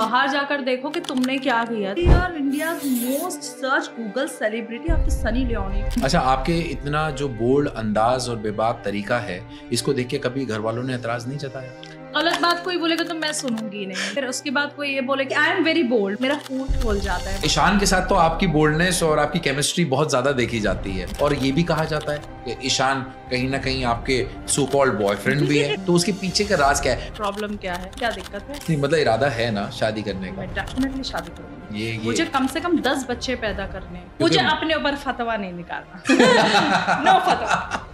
बाहर जाकर देखो कि तुमने क्या किया। यार India most search Google celebrity after Sunny Leone. अच्छा, आपके इतना जो बोल्ड अंदाज और बेबाक तरीका है, इसको देख के कभी घर वालों ने एतराज नहीं जताया? गलत बात कोई बोलेगा तो मैं सुनूंगी नहीं। फिर उसके बाद कोई ये बोले कि आई एम वेरी बोल्ड, मेरा खून खोल जाता है। ईशान के साथ तो आपकी बोल्डनेस और आपकी केमिस्ट्री बहुत ज्यादा देखी जाती है, और ये भी कहा जाता है कि ईशान कहीं ना कहीं आपके सो कॉल्ड बॉयफ्रेंड भी है। तो उसके पीछे का राज क्या है? प्रॉब्लम क्या है, क्या दिक्कत है? नहीं, मतलब इरादा है ना शादी करने का? मैं डेफिनेटली शादी करूंगी। ये मुझे कम से कम 10 बच्चे पैदा करने हैं। मुझे अपने ऊपर फतवा नहीं निकालना। नो फतवा।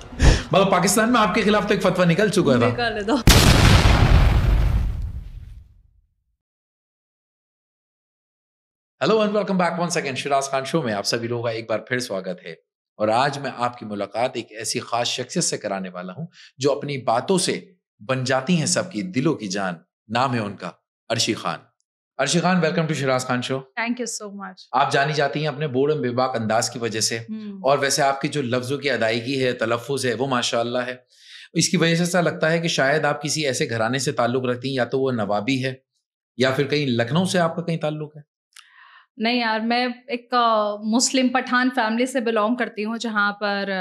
मगर पाकिस्तान में आपके खिलाफ तो एक फतवा निकल चुका था। निकाल दो। Hello and welcome back once again Shiraz Khan show में आप सभी लोगों का एक बार फिर स्वागत है। और आज मैं आपकी मुलाकात एक ऐसी खास शख्सियत से कराने वाला हूं जो अपनी बातों से बन जाती हैं सबकी दिलों की जान। नाम है उनका Arshi Khan. Arshi Khan, welcome to Shiraz Khan show. Thank you so much. आप जानी जाती हैं अपने बोल्ड एंड बेबाक अंदाज की वजह से, और वैसे आपकी जो लफ्जों की अदायगी है, तलफ्फुज है, वो माशाअल्लाह है। इसकी वजह से ऐसा लगता है कि शायद आप किसी ऐसे घराने से ताल्लुक रखती हैं, या तो वो नवाबी है या फिर कहीं लखनऊ से आपका कहीं ताल्लुक है। नहीं यार, मैं एक मुस्लिम पठान फैमिली से बिलोंग करती हूँ, जहाँ पर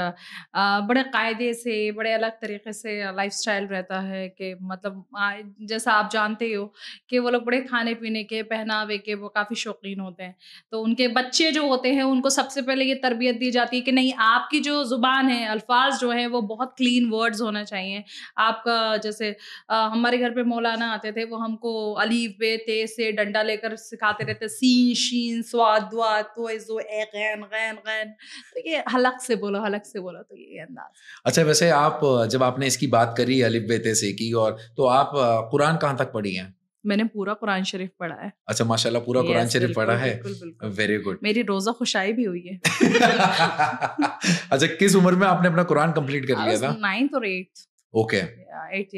बड़े कायदे से, बड़े अलग तरीके से लाइफस्टाइल रहता है। कि मतलब जैसा आप जानते हो कि वो लोग बड़े खाने पीने के, पहनावे के वो काफ़ी शौकीन होते हैं। तो उनके बच्चे जो होते हैं उनको सबसे पहले ये तरबियत दी जाती है कि नहीं, आपकी जो ज़ुबान है, अल्फाज जो है वो बहुत क्लीन वर्ड्स होना चाहिए। आपका जैसे हमारे घर पे मौलाना आते थे, वो हमको अलीफ बे ते से डंडा लेकर सिखाते रहते, सीन शीन स्वाद द्वाद तो ए गैन गैन गैन। तो ये हलक से बोलो, हलक से बोलो, तो ये अंदाज। अच्छा, वैसे आप जब आपने इसकी बात करी अलिफ बे ते से की, और तो आप कुरान कहाँ तक पढ़ी हैं? मैंने पूरा कुरान शरीफ पढ़ा है। अच्छा, माशाल्लाह, पूरा कुरान शरीफ पढ़ा है। Very good. मेरी रोजा खुशाई भी हुई है। अच्छा, किस उम्र में आपने अपना कुरान कंप्लीट कर लिया था? 9th और 8th। Okay, 8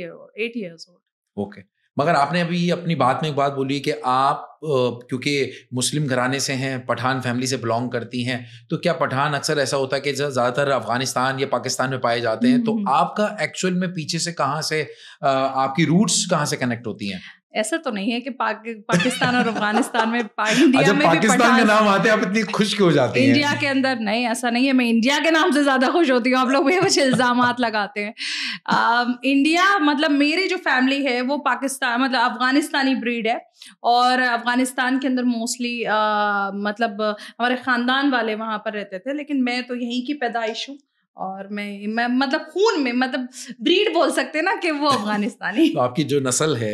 years old। Okay. मगर आपने अभी अपनी बात में एक बात बोली कि आप क्योंकि मुस्लिम घराने से हैं, पठान फैमिली से बिलोंग करती हैं, तो क्या पठान अक्सर ऐसा होता है कि ज़्यादातर अफगानिस्तान या पाकिस्तान में पाए जाते हैं, तो आपका एक्चुअल में पीछे से कहाँ से आपकी रूट्स कहाँ से कनेक्ट होती हैं? ऐसा तो नहीं है कि पाकिस्तान और अफगानिस्तान में इंडिया अच्छा, में पाकिस्तान का नाम आते हैं आप इतनी खुश क्यों हो जाती हैं? इंडिया के अंदर नहीं, ऐसा नहीं है। मैं इंडिया के नाम से ज्यादा खुश होती हूँ। आप लोग बेवजह इल्जामात लगाते हैं। इंडिया मतलब मेरी जो फैमिली है वो पाकिस्तान मतलब अफगानिस्तानी ब्रीड है, और अफगानिस्तान के अंदर मोस्टली मतलब हमारे खानदान वाले वहां पर रहते थे, लेकिन मैं तो यहीं की पैदाइश हूँ। और मैं मतलब खून में, मतलब ब्रीड बोल सकते हैं ना कि वो अफगानिस्तानी। तो आपकी जो नस्ल है,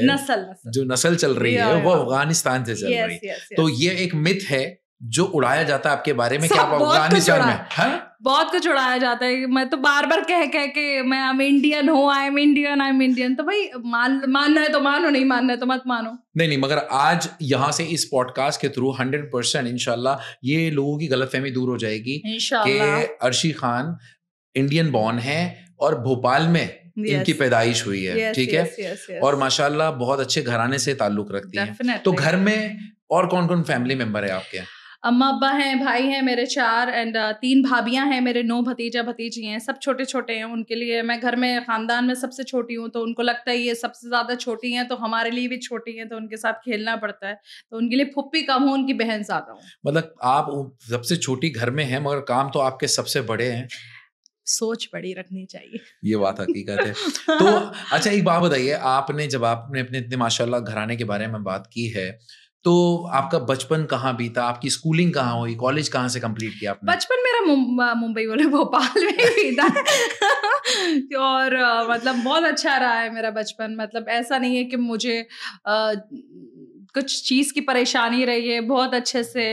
जो नस्ल चल रही है वो अफगानिस्तान से चल रही है। तो ये एक मिथ है जो उड़ाया जाता है आपके बारे में कि आप अफगानिस्तान में बहुत कुछ उड़ाया जाता है। मैं तो बार बार कह के मैं इंडियन हूँ, आई एम इंडियन। तो भाई मानना है तो मानो, नहीं मानना है तो मत मानो। नहीं, मगर आज यहाँ से इस पॉडकास्ट के थ्रू 100% इंशाल्लाह ये लोगों की गलतफहमी दूर हो जाएगी कि अर्शी खान इंडियन बॉर्न है और भोपाल में इनकी पैदाइश हुई है। ठीक है। और माशाल्लाह बहुत अच्छे घराने से ताल्लुक रखती है। तो घर में और कौन कौन फैमिली मेंबर है आपके? अम्मा अब्बा हैं, भाई हैं मेरे 4, एंड 3 भाभियां हैं मेरे, 9 भतीजा भतीजी हैं। सब छोटे छोटे हैं। उनके लिए मैं घर में खानदान में सबसे छोटी हूँ, तो उनको लगता है ये सबसे ज्यादा छोटी हैं, तो हमारे लिए भी छोटी हैं, तो उनके साथ खेलना पड़ता है। तो उनके लिए फुप्पी कम हूँ, उनकी बहन ज्यादा हूँ। मतलब आप सबसे छोटी घर में हैं, मगर काम तो आपके सबसे बड़े हैं। सोच बड़ी रखनी चाहिए। ये बात हकीकत है। तो अच्छा, एक बात बताइए, जब आपने अपने इतने माशाल्लाह घराने के बारे में बात की है, तो आपका बचपन कहाँ बीता? आपकी स्कूलिंग कहाँ हुई? कॉलेज कहाँ से कंप्लीट किया आपने? बचपन मेरा मुंबई बोले भोपाल में बीता और मतलब बहुत अच्छा रहा है मेरा बचपन। मतलब ऐसा नहीं है कि मुझे कुछ चीज़ की परेशानी रही है। बहुत अच्छे से,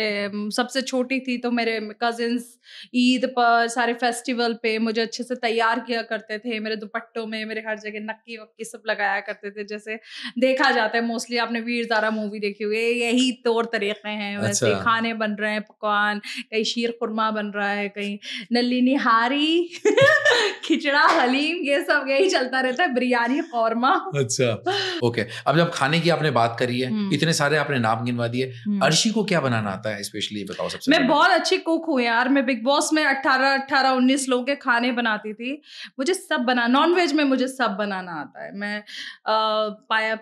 सबसे छोटी थी तो मेरे कजिन्स ईद पर, सारे फेस्टिवल पे मुझे अच्छे से तैयार किया करते थे। मेरे दुपट्टों में मेरे हर जगह नक्की वक्की सब लगाया करते थे। जैसे देखा जाता है मोस्टली, आपने वीर ज़ारा मूवी देखी हुई, यही तौर तरीके हैं। वैसे खाने बन रहे हैं, पकवान, कहीं शीर खुरमा बन रहा है, कहीं नल्ली निहारी खिचड़ा हलीम, ये सब यही चलता रहता है, बिरयानी कौरमा। अच्छा, ओके। अब जब खाने की आपने बात करी है, इतने इतने सारे आपने नाम गिनवा दिए, अर्शी को क्या बनाना आता है स्पेशली, बताओ सबसे। मैं बहुत अच्छी कुक हूँ यार, मैं बिग बॉस में 18-19 लोगों के खाने बनाती थी, मुझे सब बना, नॉन वेज में मुझे सब बनाना आता है। मैं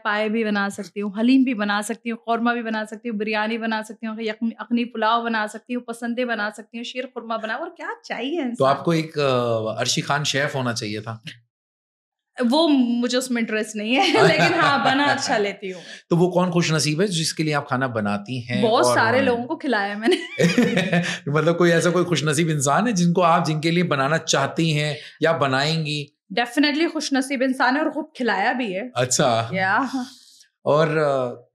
पाए भी बना सकती हूँ, हलीम भी बना सकती हूँ, कौरमा भी बना सकती हूँ, बिरयानी बना सकती हूँ, अखनी पुलाव बना सकती हूँ, पसंदे बना सकती हूँ, शीर खुरमा बना, और क्या चाहिए। तो आपको एक अर्शी खान शेफ होना चाहिए था। वो मुझे उसमें इंटरेस्ट नहीं है लेकिन हाँ बना अच्छा लेती हूँ। तो वो कौन खुश नसीब है जिसके लिए आप खाना बनाती हैं? बहुत सारे लोगों को खिलाया मैंने मतलब कोई ऐसा कोई खुश नसीब इंसान है जिनके लिए बनाना चाहती हैं या बनाएंगी? डेफिनेटली खुश नसीब इंसान है, और खूब खिलाया भी है। अच्छा। या और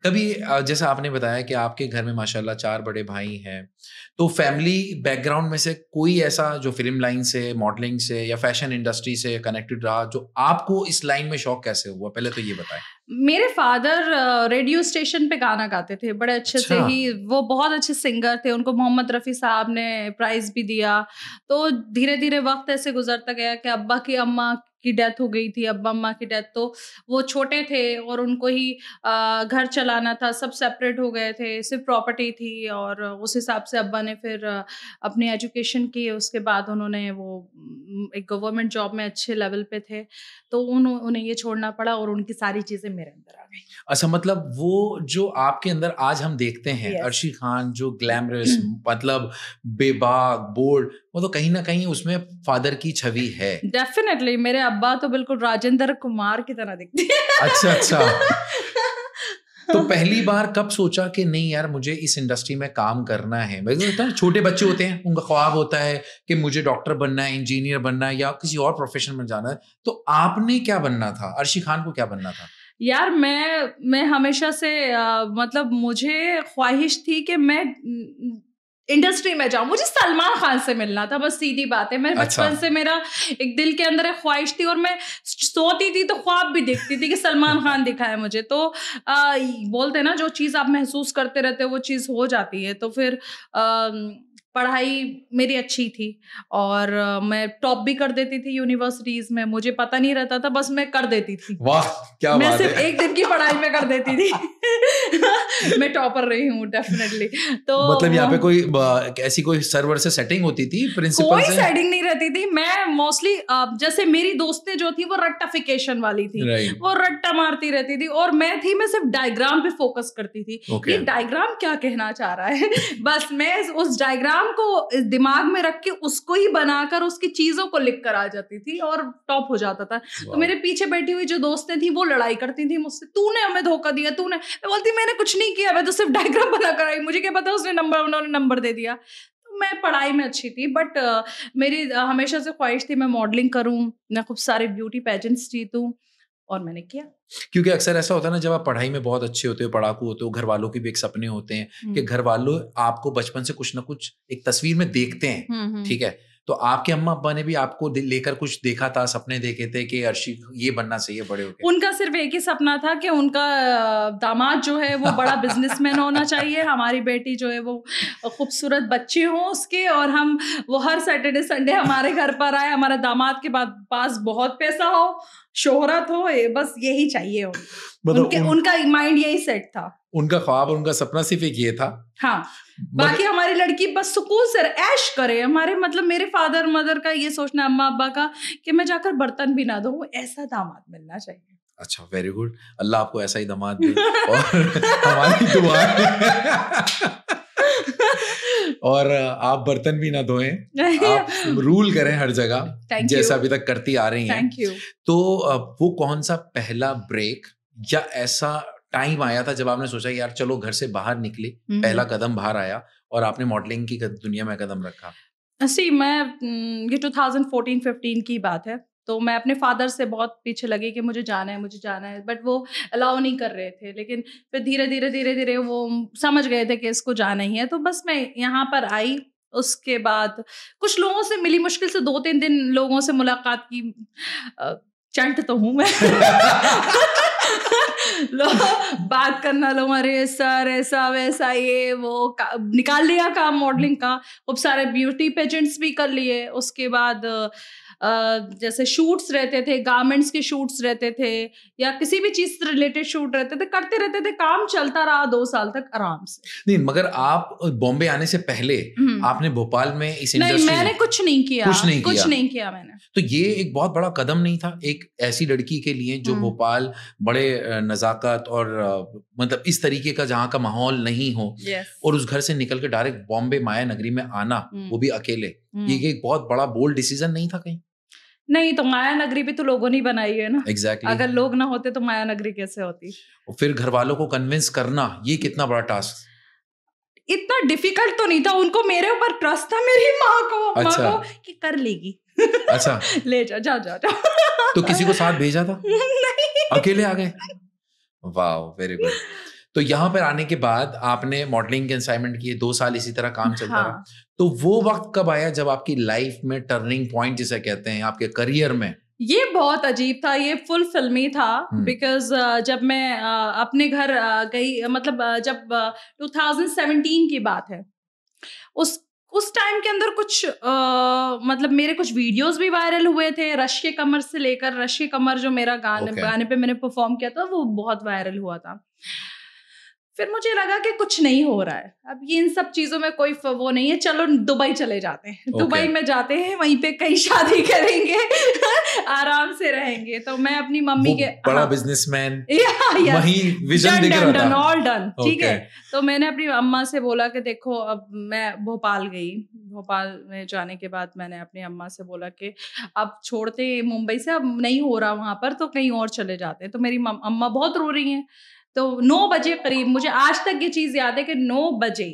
कभी जैसा आपने बताया कि आपके घर में माशाल्लाह 4 बड़े भाई हैं, तो फैमिली बैकग्राउंड में से कोई ऐसा जो फिल्म लाइन से, मॉडलिंग से या फैशन इंडस्ट्री से कनेक्टेड रहा, जो आपको इस लाइन में शौक कैसे हुआ, पहले तो ये बताएं। मेरे फादर रेडियो स्टेशन पे गाना गाते थे बड़े अच्छे से ही, वो बहुत अच्छे सिंगर थे, उनको मोहम्मद रफ़ी साहब ने प्राइज भी दिया। तो धीरे धीरे वक्त ऐसे गुजरता गया कि अब्बा की अम्मा की डेथ हो गई थी, अब्बा अम्मा की डेथ, तो वो छोटे थे और उनको ही घर चलाना था, सब सेपरेट हो गए थे, सिर्फ प्रॉपर्टी थी, और उस हिसाब से अब्बा ने फिर अपनी एजुकेशन की। उसके बाद उन्होंने वो एक गवर्नमेंट जॉब में अच्छे लेवल पे थे, तो उन्हें ये छोड़ना पड़ा और उनकी सारी चीजें मेरे अंदर आ गई। अच्छा, मतलब वो जो आपके अंदर आज हम देखते हैं, अर्शी खान जो ग्लैमरस, मतलब बेबाक, बोल्ड, वो तो कहीं ना कहीं उसमें फादर की छवि है। डेफिनेटली मेरे अब्बा तो बिल्कुल राजेंद्र कुमार की तरह दिखते हैं। अच्छा अच्छा। तो पहली बार कब सोचा कि नहीं यार मुझे इस इंडस्ट्री में काम करना है? मतलब छोटे बच्चे होते हैं, उनका ख्वाब होता है कि मुझे डॉक्टर बनना है, इंजीनियर बनना है या किसी और प्रोफेशन में जाना है, तो आपने क्या बनना था? अर्शी खान को क्या बनना था? यार मैं हमेशा से मतलब मुझे ख्वाहिश थी कि मैं इंडस्ट्री में जाऊं, मुझे सलमान खान से मिलना था, बस सीधी बात है। मैं बचपन से मेरा एक दिल के अंदर एक ख्वाहिश थी, और मैं सोती थी तो ख्वाब भी देखती थी कि सलमान खान दिखा है मुझे। तो बोलते ना, जो चीज़ आप महसूस करते रहते हो वो चीज़ हो जाती है। तो फिर पढ़ाई मेरी अच्छी थी, और मैं टॉप भी कर देती थी यूनिवर्सिटीज में, मुझे पता नहीं रहता था, बस मैं कर देती थी। वाह क्या मैं बात सिर्फ है। एक दिन की पढ़ाई में कर देती थी मैं टॉपर रही हूँ डेफिनेटली। तो मतलब यहाँ पे कोई ऐसी कोई सर्वर से सेटिंग होती थी, प्रिंसिपल कोई से? सेटिंग नहीं रहती थी। मैं मोस्टली जैसे मेरी दोस्तें जो थी वो रट्टाफिकेशन वाली थी, वो रट्टा मारती रहती थी, और मैं सिर्फ डायग्राम पे फोकस करती थी। ये डायग्राम क्या कहना चाह रहा है बस मैं उस डायग्राम को दिमाग में रख के उसको ही बनाकर उसकी चीजों को लिख कर आ जाती थी और टॉप हो जाता था। तो मेरे पीछे बैठी हुई जो दोस्तें थी वो लड़ाई करती थी मुझसे, तूने हमें धोखा दिया, तूने। मैं बोलती मैंने कुछ नहीं किया, मैं तो सिर्फ डायग्राम बना कर आई, मुझे क्या पता उन्होंने नंबर दे दिया। मैं पढ़ाई में अच्छी थी, बट मेरी हमेशा से ख्वाहिश थी मैं मॉडलिंग करूं, मैं खूब सारे ब्यूटी पेजेंट्स जीतूं, और मैंने किया। क्योंकि अक्सर ऐसा होता है ना, जब आप पढ़ाई में बहुत अच्छे होते हो, पढ़ाकू होते हो, घर वालों के भी एक सपने होते हैं कि घर वालों आपको बचपन से कुछ ना कुछ एक तस्वीर में देखते हैं, ठीक है? तो आपके अम्मा अब्बा ने भी आपको लेकर कुछ देखा था, सपने देखे थे कि अर्शी ये बनना चाहिए बड़े होके? उनका सिर्फ एक ही सपना था कि उनका दामाद जो है वो बड़ा बिजनेसमैन होना चाहिए, हमारी बेटी जो है वो खूबसूरत बच्चे हों उसके, और वो हर सैटरडे संडे हमारे घर पर आए, हमारे दामाद के पास बहुत पैसा हो, शोहरत हो, बस यही चाहिए हो। मतलब उनका माइंड यही सेट था। उनका ख्वाब और उनका सपना सिर्फ एक ये था। हाँ, बाकी हमारी लड़की बस सुकून से ऐश करे। हमारे मतलब मेरे फादर मदर का ये सोचना, अम्मा अब्बा का, कि मैं जाकर बर्तन भी ना धोऊं, ऐसा दामाद मिलना चाहिए। अच्छा, वेरी गुड, अल्लाह आपको ऐसा ही दामाद दे और हमारी दुआ और आप बर्तन भी ना धोएं, आप रूल करें हर जगह जैसा अभी तक करती आ रही हैं। तो वो कौन सा पहला ब्रेक या ऐसा टाइम आया था जब आपने सोचा यार चलो घर से बाहर निकले, पहला कदम बाहर आया और आपने मॉडलिंग की दुनिया में कदम रखा? ये 2014-15 की बात है। तो मैं अपने फादर से बहुत पीछे लगी कि मुझे जाना है, बट वो अलाउ नहीं कर रहे थे। लेकिन फिर धीरे धीरे वो समझ गए थे कि इसको जाना ही है। तो बस मैं यहाँ पर आई, उसके बाद कुछ लोगों से मिली, मुश्किल से 2-3 दिन लोगों से मुलाकात की। चंट तो हूँ मैं बात करना, लो अरे सर ऐसा वैसा, ये वो निकाल लिया काम मॉडलिंग का, खूब सारे ब्यूटी पेजेंट्स भी कर लिए। उसके बाद जैसे शूट्स रहते थे, गारमेंट्स के शूट्स रहते थे या किसी भी चीज से रिलेटेड शूट रहते थे, करते रहते थे, काम चलता रहा 2 साल तक आराम से। नहीं, मगर आप बॉम्बे आने से पहले आपने भोपाल में इस नहीं, इंडस्ट्री मैंने कुछ नहीं किया मैंने। तो ये एक बहुत बड़ा कदम नहीं था एक ऐसी लड़की के लिए जो भोपाल बड़े नजाकत और मतलब इस तरीके का जहाँ का माहौल नहीं हो, और उस घर से निकल के डायरेक्ट बॉम्बे माया नगरी में आना, वो भी अकेले, ये एक बहुत बड़ा बोल्ड डिसीजन नहीं था कहीं? नहीं, तो माया नगरी भी तो लोगों ने बनाई है ना। Exactly. अगर लोग ना होते तो माया नगरी कैसे होती? और फिर घर वालों को कन्विंस करना, ये कितना बड़ा टास्क? इतना डिफिकल्ट तो नहीं था, उनको मेरे ऊपर ट्रस्ट था, मेरी माँ को कि कर लेगी। अच्छा। ले जाओ। तो किसी को साथ भेजा था? नहीं, अकेले आ गए? वाह, वेरी गुड। तो यहाँ पर आने के बाद आपने मॉडलिंग के असाइनमेंट किए, 2 साल इसी तरह काम चलता रहा। तो वो वक्त कब आया जब आपकी लाइफ में टर्निंग पॉइंट जिसे कहते हैं आपके करियर में? ये बहुत अजीब था, ये फुल फिल्मी था, बिकॉज जब मैं अपने घर गई, मतलब जब 2017 की बात है, उस टाइम के अंदर कुछ मतलब मेरे कुछ वीडियोस भी वायरल हुए थे, रश के कमर से लेकर, रश के कमर जो मेरा गाने पे मैंने परफॉर्म किया था, वो बहुत वायरल हुआ था। फिर मुझे लगा कि कुछ नहीं हो रहा है, अब ये इन सब चीजों में कोई वो नहीं है, चलो दुबई चले जाते हैं। दुबई में जाते हैं, वहीं पे कहीं शादी करेंगे, आराम से रहेंगे। तो मैं अपनी मम्मी के बड़ा बिजनेसमैन, वहीं विजन दिख रहा था, ऑल डन, ठीक है। तो मैंने अपनी अम्मा से बोला कि देखो, अब मैं भोपाल गई, भोपाल में जाने के बाद मैंने अपनी अम्मा से बोला कि अब छोड़ते मुंबई से, अब नहीं हो रहा वहां पर, तो कहीं और चले जाते हैं। तो मेरी अम्मा बहुत रो रही हैं। तो 9 बजे करीब, मुझे आज तक ये चीज याद है कि 9 बजे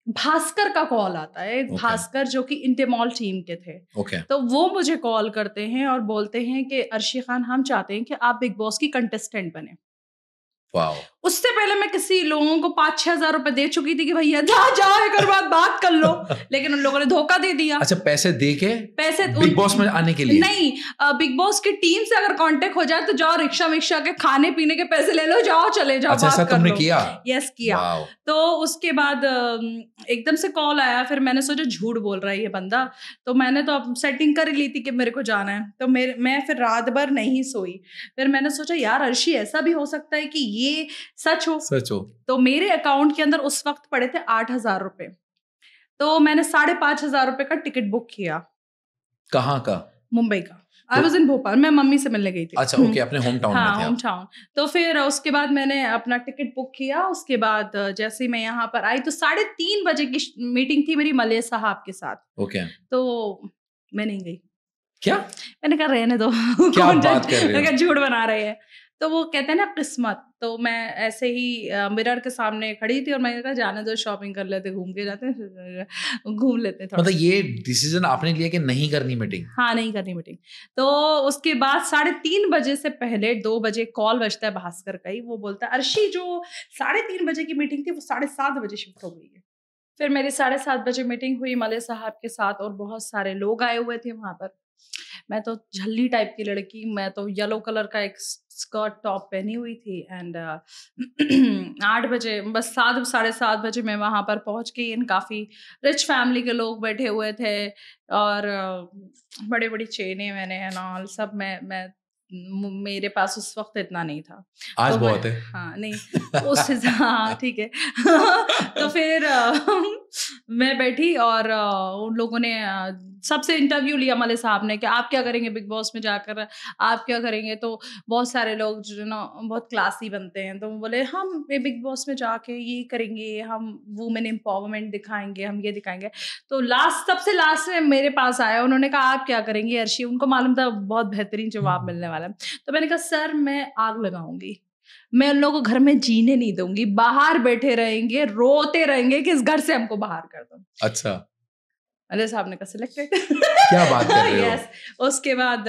भास्कर का कॉल आता है। भास्कर जो कि इंटेमॉल टीम के थे। तो वो मुझे कॉल करते हैं और बोलते हैं कि अर्शी खान, हम चाहते हैं कि आप बिग बॉस की कंटेस्टेंट बने। उससे पहले मैं किसी लोगों को 5-6 हजार रुपए दे चुकी थी कि भैया जाओ एक बात कर लो, लेकिन उन लोगों ने धोखा दे दिया। अच्छा, पैसे बिग बॉस में आने के लिए? नहीं, बिग बॉस की टीम से अगर कांटेक्ट हो जाए तो जाओ, रिक्शा के खाने पीने के पैसे ले लो, जाओ चले जाओ। अच्छा, बात कर लो। किया? यस, किया। तो उसके बाद एकदम से कॉल आया, फिर मैंने सोचा झूठ बोल रहा है ये बंदा, तो मैंने तो अब सेटिंग कर ली थी कि मेरे को जाना है। तो मैं फिर रात भर नहीं सोई। फिर मैंने सोचा यार अर्शी, ऐसा भी हो सकता है कि ये सच हो। तो मेरे अकाउंट के अंदर उस वक्त पड़े थे 8,000 रुपए। तो मैंने 5,500 रुपए का टिकट बुक किया। कहाँ का? मुंबई का। आई वॉज इन भोपाल, मैं मम्मी से मिलने गई थी। अच्छा, ओके, अपने होम टाउन में थे। Home town. तो फिर उसके बाद मैंने अपना टिकट बुक किया। उसके बाद जैसे ही मैं यहाँ पर आई तो 3:30 बजे की मीटिंग थी मेरी मले साहब के साथ। ओके। तो मैं नहीं गई। क्या? मैंने कहा रहने दो, क्या बात कर रहे हो? झूठ बना रहे हैं। तो वो कहते हैं ना किस्मत। तो मैं ऐसे ही मिरर के सामने खड़ी थी और मैंने कहा जाने दो, शॉपिंग कर लेते, घूम के जाते, घूम लेते थोड़ा। मतलब ये डिसीजन आपने लिया कि नहीं करनी मीटिंग? हाँ, नहीं करनी मीटिंग। तो उसके बाद 3:30 बजे से पहले 2 बजे कॉल बजता है भास्कर का ही। वो बोलता है अर्शी, जो 3:30 बजे की मीटिंग थी वो 7:30 बजे शिफ्ट हो गई है। फिर मेरी 7:30 बजे मीटिंग हुई मले साहब के साथ और बहुत सारे लोग आए हुए थे वहां पर। मैं तो झल्ली टाइप की लड़की, मैं तो येलो कलर का एक स्कर्ट टॉप पहनी हुई थी एंड 8 बजे, बस 7-7:30 बजे मैं वहां पर पहुंच गई। इन काफी रिच फैमिली के लोग बैठे हुए थे और बड़ी बड़ी चेनें मैंने एंड सब मैं मेरे पास उस वक्त इतना नहीं था। आज तो बहुत है। हाँ, नहीं उस हाँ ठीक है। तो फिर मैं बैठी और उन लोगों ने सबसे इंटरव्यू लिया मले साहब ने कि आप क्या करेंगे बिग बॉस में जाकर, आप क्या करेंगे। तो बहुत सारे लोग जो ना बहुत क्लासी बनते हैं, तो वो बोले हम बिग बॉस में जाके ये करेंगे, हम वुमेन एम्पावरमेंट दिखाएंगे, हम ये दिखाएंगे। तो सबसे लास्ट में मेरे पास आया, उन्होंने कहा आप क्या करेंगे अर्शी। उनको मालूम था बहुत बेहतरीन जवाब मिलने वाला है। तो मैंने कहा सर मैं आग लगाऊंगी, मैं उन लोगों को घर में जीने नहीं दूंगी, बाहर बैठे रहेंगे, रोते रहेंगे कि इस घर से हमको बाहर कर दो। अच्छा। अरे साहब ने कहा सिलेक्टेड। क्या बात कर रहे हो? यस। उसके बाद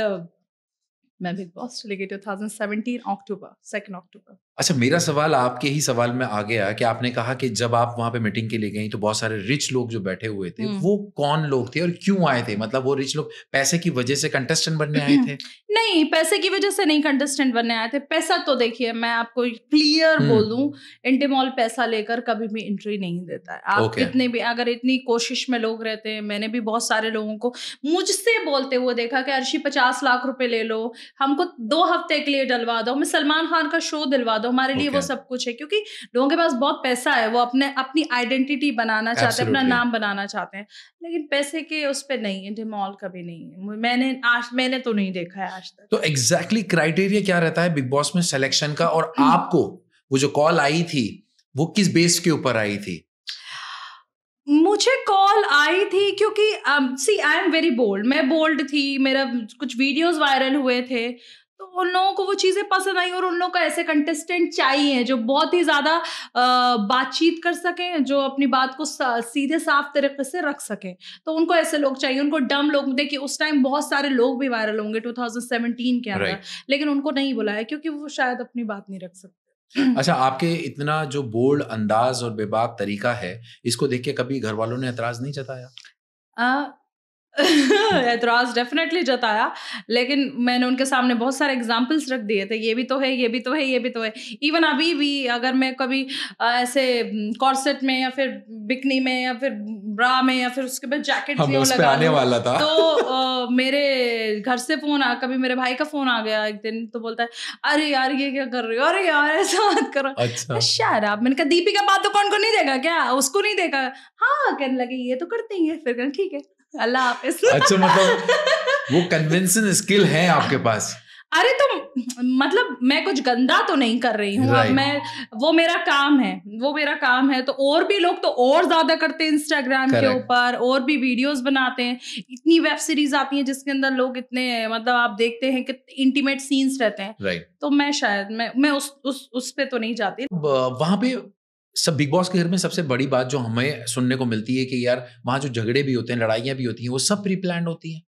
मैं बिग बॉस चली गई 2017 2 अक्टूबर। अच्छा, मेरा सवाल आपके ही सवाल में आ गया कि आपने कहा कि जब आप वहाँ पे मीटिंग के लिए गई तो बहुत सारे रिच लोग जो बैठे हुए थे, वो कौन लोग थे और क्यों आए थे? मतलब वो रिच लोग पैसे की वजह से कंटेस्टेंट बनने आए थे? नहीं, पैसे की वजह से नहीं कंटेस्टेंट बनने आए थे। पैसा तो देखिए, मैं आपको क्लियर बोल दूँ, इंडी मॉल पैसा लेकर कभी भी एंट्री नहीं देता है। आप कितने भी, अगर इतनी कोशिश में लोग रहते हैं, मैंने भी बहुत सारे लोगों को मुझसे बोलते हुए देखा कि अर्शी 50 लाख रुपए ले लो, हमको 2 हफ्ते के लिए डलवा दो, मैं सलमान खान का शो दिलवा दो, हमारे लिए वो सब कुछ है। क्योंकि लोगों के पास बहुत पैसा है, वो अपनी आइडेंटिटी बनाना चाहते हैं, अपना नाम बनाना चाहते हैं, लेकिन पैसे के उस पे नहीं, इंडी मॉल कभी नहीं। मैंने तो नहीं देखा है आज तक। तो एग्जैक्टली क्राइटेरिया क्या रहता है बिग बॉस में सिलेक्शन का? और आपको वो जो कॉल आई थी वो किस बेस के ऊपर आई थी? मुझे कॉल आई थी क्योंकि सी आई एम वेरी बोल्ड, मैं बोल्ड थी, मेरा कुछ वीडियोस वायरल हुए थे, तो उन लोगों को वो चीजें पसंद आई और उन लोगों को ऐसे कंटेस्टेंट चाहिए जो बहुत ही ज्यादा बातचीत कर सकें, जो अपनी बात को सीधे साफ तरीके से रख सकें। तो उनको ऐसे लोग चाहिए, उनको डम लोग। देखिए उस टाइम बहुत सारे लोग भी वायरल होंगे 2017 के अंदर, लेकिन उनको नहीं बुलाया क्योंकि वो शायद अपनी बात नहीं रख सकते। अच्छा, आपके इतना जो बोल्ड अंदाज और बेबाक तरीका है, इसको देख के कभी घर वालों ने एतराज नहीं जताया? एतराज डेफिनेटली जताया, लेकिन मैंने उनके सामने बहुत सारे एग्जाम्पल्स रख दिए थे, ये भी तो है, ये भी तो है, ये भी तो है। इवन अभी भी अगर मैं कभी ऐसे कॉर्सेट में या फिर बिकनी में या फिर ब्रा में या फिर उसके बाद जैकेट आने वाला था। तो मेरे घर से कभी मेरे भाई का फोन आ गया एक दिन, तो बोलता है अरे यार ये क्या कर रहे हो, अरे यार ऐसा मत करो। अच्छा, शायद आप, मैंने कहा दीपिका पादुकोण को नहीं देखा क्या, उसको नहीं देखा? हाँ, कहने लगे ये तो करते ही है। फिर ठीक है, अल्लाह हाफिज। अच्छा, मतलब वो कन्विंसिंग स्किल है आपके पास। अरे तो मतलब मैं कुछ गंदा तो नहीं कर रही हूँ, वो मेरा काम है, तो और भी लोग तो और ज्यादा करते हैं इंस्टाग्राम के ऊपर, और भी वीडियोस बनाते हैं। इतनी वेब सीरीज आती है जिसके अंदर लोग इतने, मतलब आप देखते हैं कि इंटीमेट सीन्स रहते हैं। तो मैं शायद मैं उस पे तो नहीं जाती। वहां पे सब बिग बॉस के घर में सबसे बड़ी बात जो हमें सुनने को मिलती है कि यार वहां जो झगड़े भी होते हैं, लड़ाइयां भी होती हैं, वो सब प्री प्लान्ड होती हैं।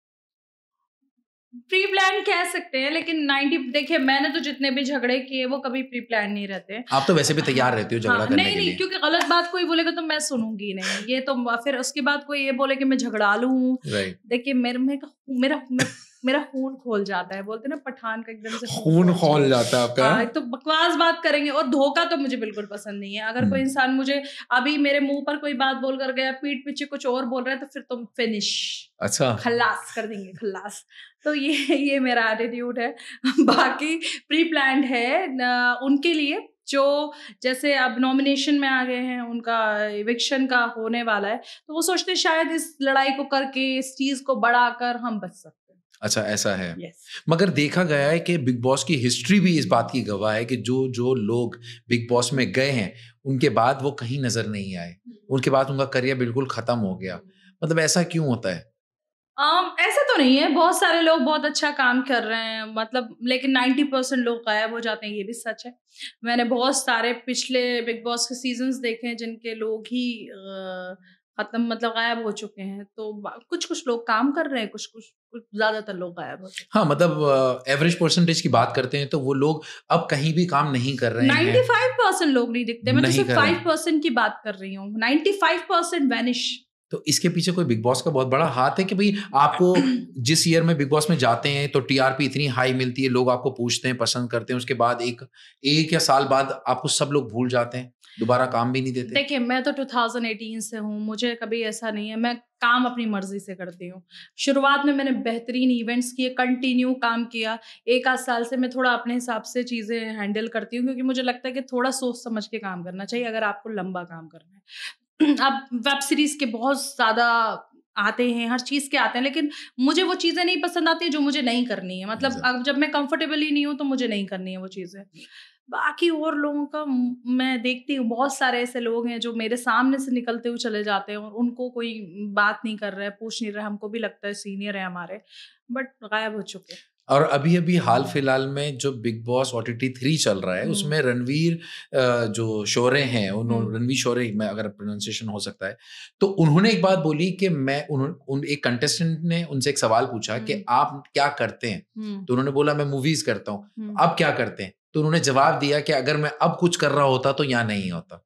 प्री प्लान कह सकते हैं, लेकिन 90, देखिए मैंने तो जितने भी झगड़े किए वो कभी प्री प्लान नहीं रहते। आप तो वैसे भी तैयार रहती हो झगड़ा करने के लिए। नहीं, क्योंकि गलत बात कोई बोलेगा तो मैं सुनूंगी नहीं। ये तो फिर उसके बाद कोई ये बोले कि मैं झगड़ालू हूँ, देखिए मेरा खून खोल जाता है, बोलते ना पठान का एकदम से खून खोल जाता है आपका। तो बकवास बात करेंगे, और धोखा तो मुझे बिल्कुल पसंद नहीं है। अगर कोई इंसान मुझे अभी मेरे मुंह पर कोई बात बोल कर गया, पीठ पीछे कुछ और बोल रहा है, तो फिर तुम फिनिश, अच्छा, खल्लास कर देंगे, खल्लास। तो ये मेरा एटीट्यूड है। बाकी प्री प्लान्ड है उनके लिए जो जैसे अब नॉमिनेशन में आ गए हैं, उनका इविक्शन का होने वाला है, तो वो सोचते शायद इस लड़ाई को करके, इस चीज को बढ़ाकर हम बच सकते हैं। अच्छा, ऐसा है। yes. मगर देखा गया है कि बिग बॉस की हिस्ट्री भी इस बात की गवाह है कि जो लोग बिग बॉस में गए हैं उनके बाद वो कहीं नजर नहीं आए, उनके बाद उनका करियर बिल्कुल खत्म हो गया। मतलब ऐसा क्यों होता है? ऐसा तो नहीं है, बहुत सारे लोग बहुत अच्छा काम कर रहे हैं, मतलब, लेकिन 90% लोग गायब हो जाते हैं, ये भी सच है। मैंने बहुत सारे पिछले बिग बॉस के सीजन्स देखे हैं जिनके लोग ही खत्म, मतलब गायब हो चुके हैं। तो कुछ लोग काम कर रहे हैं, कुछ ज्यादातर लोग गायब हो चुके हैं। हाँ, मतलब एवरेज परसेंटेज की बात करते हैं तो वो लोग अब कहीं भी काम नहीं कर रहे हैं। 95% लोग नहीं दिखते, मैं तो सिर्फ 5% की बात कर रही हूँ। 95% वैनिश। तो इसके पीछे कोई बिग बॉस का बहुत बड़ा हाथ है कि भाई आपको जिस ईयर में बिग बॉस में जाते हैं तो टीआरपी इतनी हाई मिलती है, लोग आपको पूछते हैं, पसंद करते हैं, उसके बाद एक या साल बाद आपको सब लोग भूल जाते हैं, दोबारा काम भी नहीं देते। देखिए मैं तो 2018 से हूँ, मुझे कभी ऐसा नहीं है, मैं काम अपनी मर्जी से करती हूँ। शुरुआत में मैंने बेहतरीन इवेंट्स किए, कंटिन्यू काम किया। 1 आध साल से मैं थोड़ा अपने हिसाब से चीज़ें हैंडल करती हूँ, क्योंकि मुझे लगता है कि थोड़ा सोच समझ के काम करना चाहिए अगर आपको लंबा काम करना है। अब वेब सीरीज के बहुत ज़्यादा आते हैं, हर चीज़ के आते हैं, लेकिन मुझे वो चीज़ें नहीं पसंद आती जो मुझे नहीं करनी है। मतलब अब जब मैं कंफर्टेबल ही नहीं हूँ तो मुझे नहीं करनी है वो चीज़ें। बाकी और लोगों का मैं देखती हूँ, बहुत सारे ऐसे लोग हैं जो मेरे सामने से निकलते हुए चले जाते हैं और उनको कोई बात नहीं कर रहा है, पूछ नहीं रहा है। हमको भी लगता है सीनियर है हमारे, बट गायब हो चुके हैं। और अभी हाल फिलहाल में जो बिग बॉस OTT 3 चल रहा है उसमें रणवीर जो शोरे हैं, रणवीर शोरे में अगर प्रोनाउंसिएशन हो सकता है, तो उन्होंने एक बात बोली कि एक कंटेस्टेंट ने उनसे एक सवाल पूछा कि आप क्या करते हैं, तो उन्होंने बोला मैं मूवीज करता हूँ। आप क्या करते हैं? तो उन्होंने जवाब दिया कि अगर मैं अब कुछ कर रहा होता तो यहाँ नहीं होता।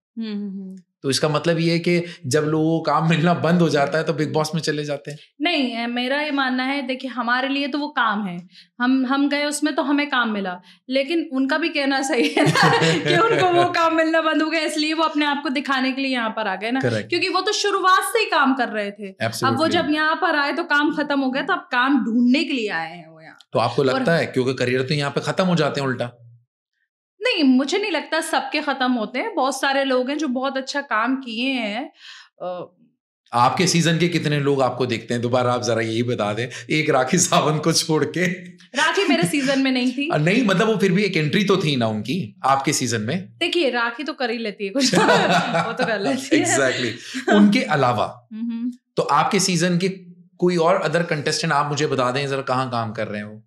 तो इसका मतलब ये है कि जब लोगों को काम मिलना बंद हो जाता है तो बिग बॉस में चले जाते हैं। नहीं, मेरा ये मानना है, देखिए हमारे लिए तो वो काम है, हम गए उसमें तो हमें काम मिला, लेकिन उनका भी कहना सही है ना कि उनको वो काम मिलना बंद हो गया, इसलिए वो अपने आप को दिखाने के लिए यहाँ पर आ गए ना। क्योंकि वो तो शुरुआत से ही काम कर रहे थे। अब वो जब यहाँ पर आए तो काम खत्म हो गया, तो अब काम ढूंढने के लिए आए हैं वो यहाँ। तो आपको लगता है क्योंकि करियर तो यहाँ पे खत्म हो जाते हैं उल्टा? नहीं, मुझे नहीं लगता सबके खत्म होते हैं, बहुत सारे लोग हैं जो बहुत अच्छा काम किए हैं। आपके सीजन के कितने लोग आपको देखते हैं? दोबारा आप जरा यही बता दें, एक राखी सावंत को छोड़ के। राखी मेरे सीजन में नहीं थी। नहीं, मतलब वो फिर भी एक एंट्री तो थी ना उनकी आपके सीजन में। देखिए राखी तो कर ही लेती है कुछ वो तो कर लेती है। एग्जैक्टली। उनके अलावा तो आपके सीजन के कोई और अदर कंटेस्टेंट आप मुझे बता दें जरा, कहाँ काम कर रहे हैं वो?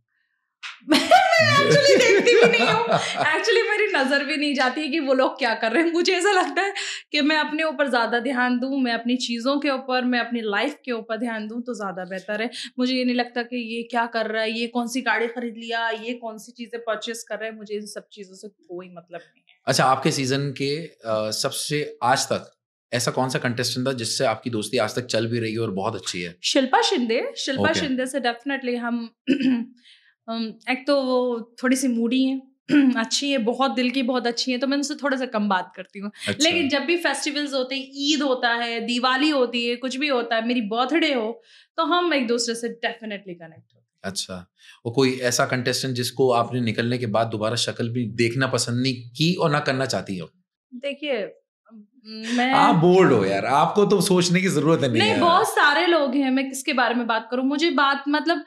एक्चुअली देखती भी नहीं हूँ, एक्चुअली मेरी नजर भी नहीं जाती है कि वो लोग क्या कर रहे हैं। मुझे ऐसा लगता है कि मैं अपने ऊपर ज्यादा ध्यान दूं, मैं अपनी चीजों के ऊपर, मैं अपनी लाइफ के ऊपर ध्यान दूं तो ज्यादा बेहतर है। मुझे ये नहीं लगता कि ये क्या कर रहा है, ये कौन सी गाड़ी खरीद लिया, ये कौन सी चीजें परचेस कर रहा है, मुझे इन सब चीजों से कोई मतलब नहीं है। अच्छा, आपके सीजन के सबसे आज तक ऐसा कौन सा कंटेस्टेंट था जिससे आपकी दोस्ती आज तक चल भी रही है और बहुत अच्छी है? शिल्पा शिंदे से डेफिनेटली हम एक तो वो थोड़ी सी मूडी है अच्छी है, बहुत दिल की बहुत अच्छी है, तो मैं उनसे थोड़ा सा कम बात करती हूँ। अच्छा। लेकिन जब भी फेस्टिवल्स होते हैं, ईद होता है, दिवाली होती है, कुछ भी होता है, मेरी बर्थडे हो, तो हम एक दूसरे से डेफिनेटली कनेक्ट होते हैं। अच्छा, और कोई ऐसा कंटेस्टेंट जिसको आपने निकलने के बाद दोबारा शक्ल भी देखना पसंद नहीं की और ना करना चाहती हो? देखिए मैं, आप बोल्ड हो यार, आपको तो सोचने की जरूरत नहीं है। बहुत सारे लोग हैं, मैं किसके बारे में बात करूं। मुझे बात मतलब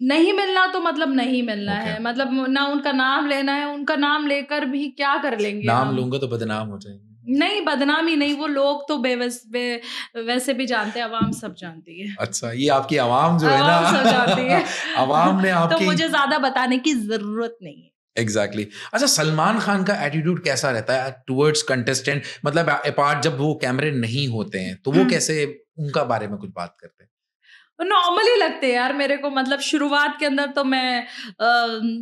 नहीं मिलना तो मतलब नहीं मिलना है, मतलब ना उनका नाम लेना है, उनका नाम लेकर भी क्या कर लेंगे। नाम लूंगा तो बदनाम हो जाएंगे। नहीं, बदनामी नहीं, वो लोग तो वैसे भी जानते हैं, अवाम सब जानती है। अच्छा, ये आपकी अवाम जो है ना, सब जानती है अवाम ने आपकी, तो मुझे ज्यादा बताने की जरूरत नहीं है। एग्जैक्टली। अच्छा, सलमान खान का एटीट्यूड कैसा रहता है टुवर्ड्स कंटेस्टेंट, मतलब अपार्ट जब वो कैमरे नहीं होते हैं तो वो कैसे, उनका बारे में कुछ बात करते हैं? नॉर्मली लगते हैं यार मेरे को, मतलब शुरुआत के अंदर तो मैं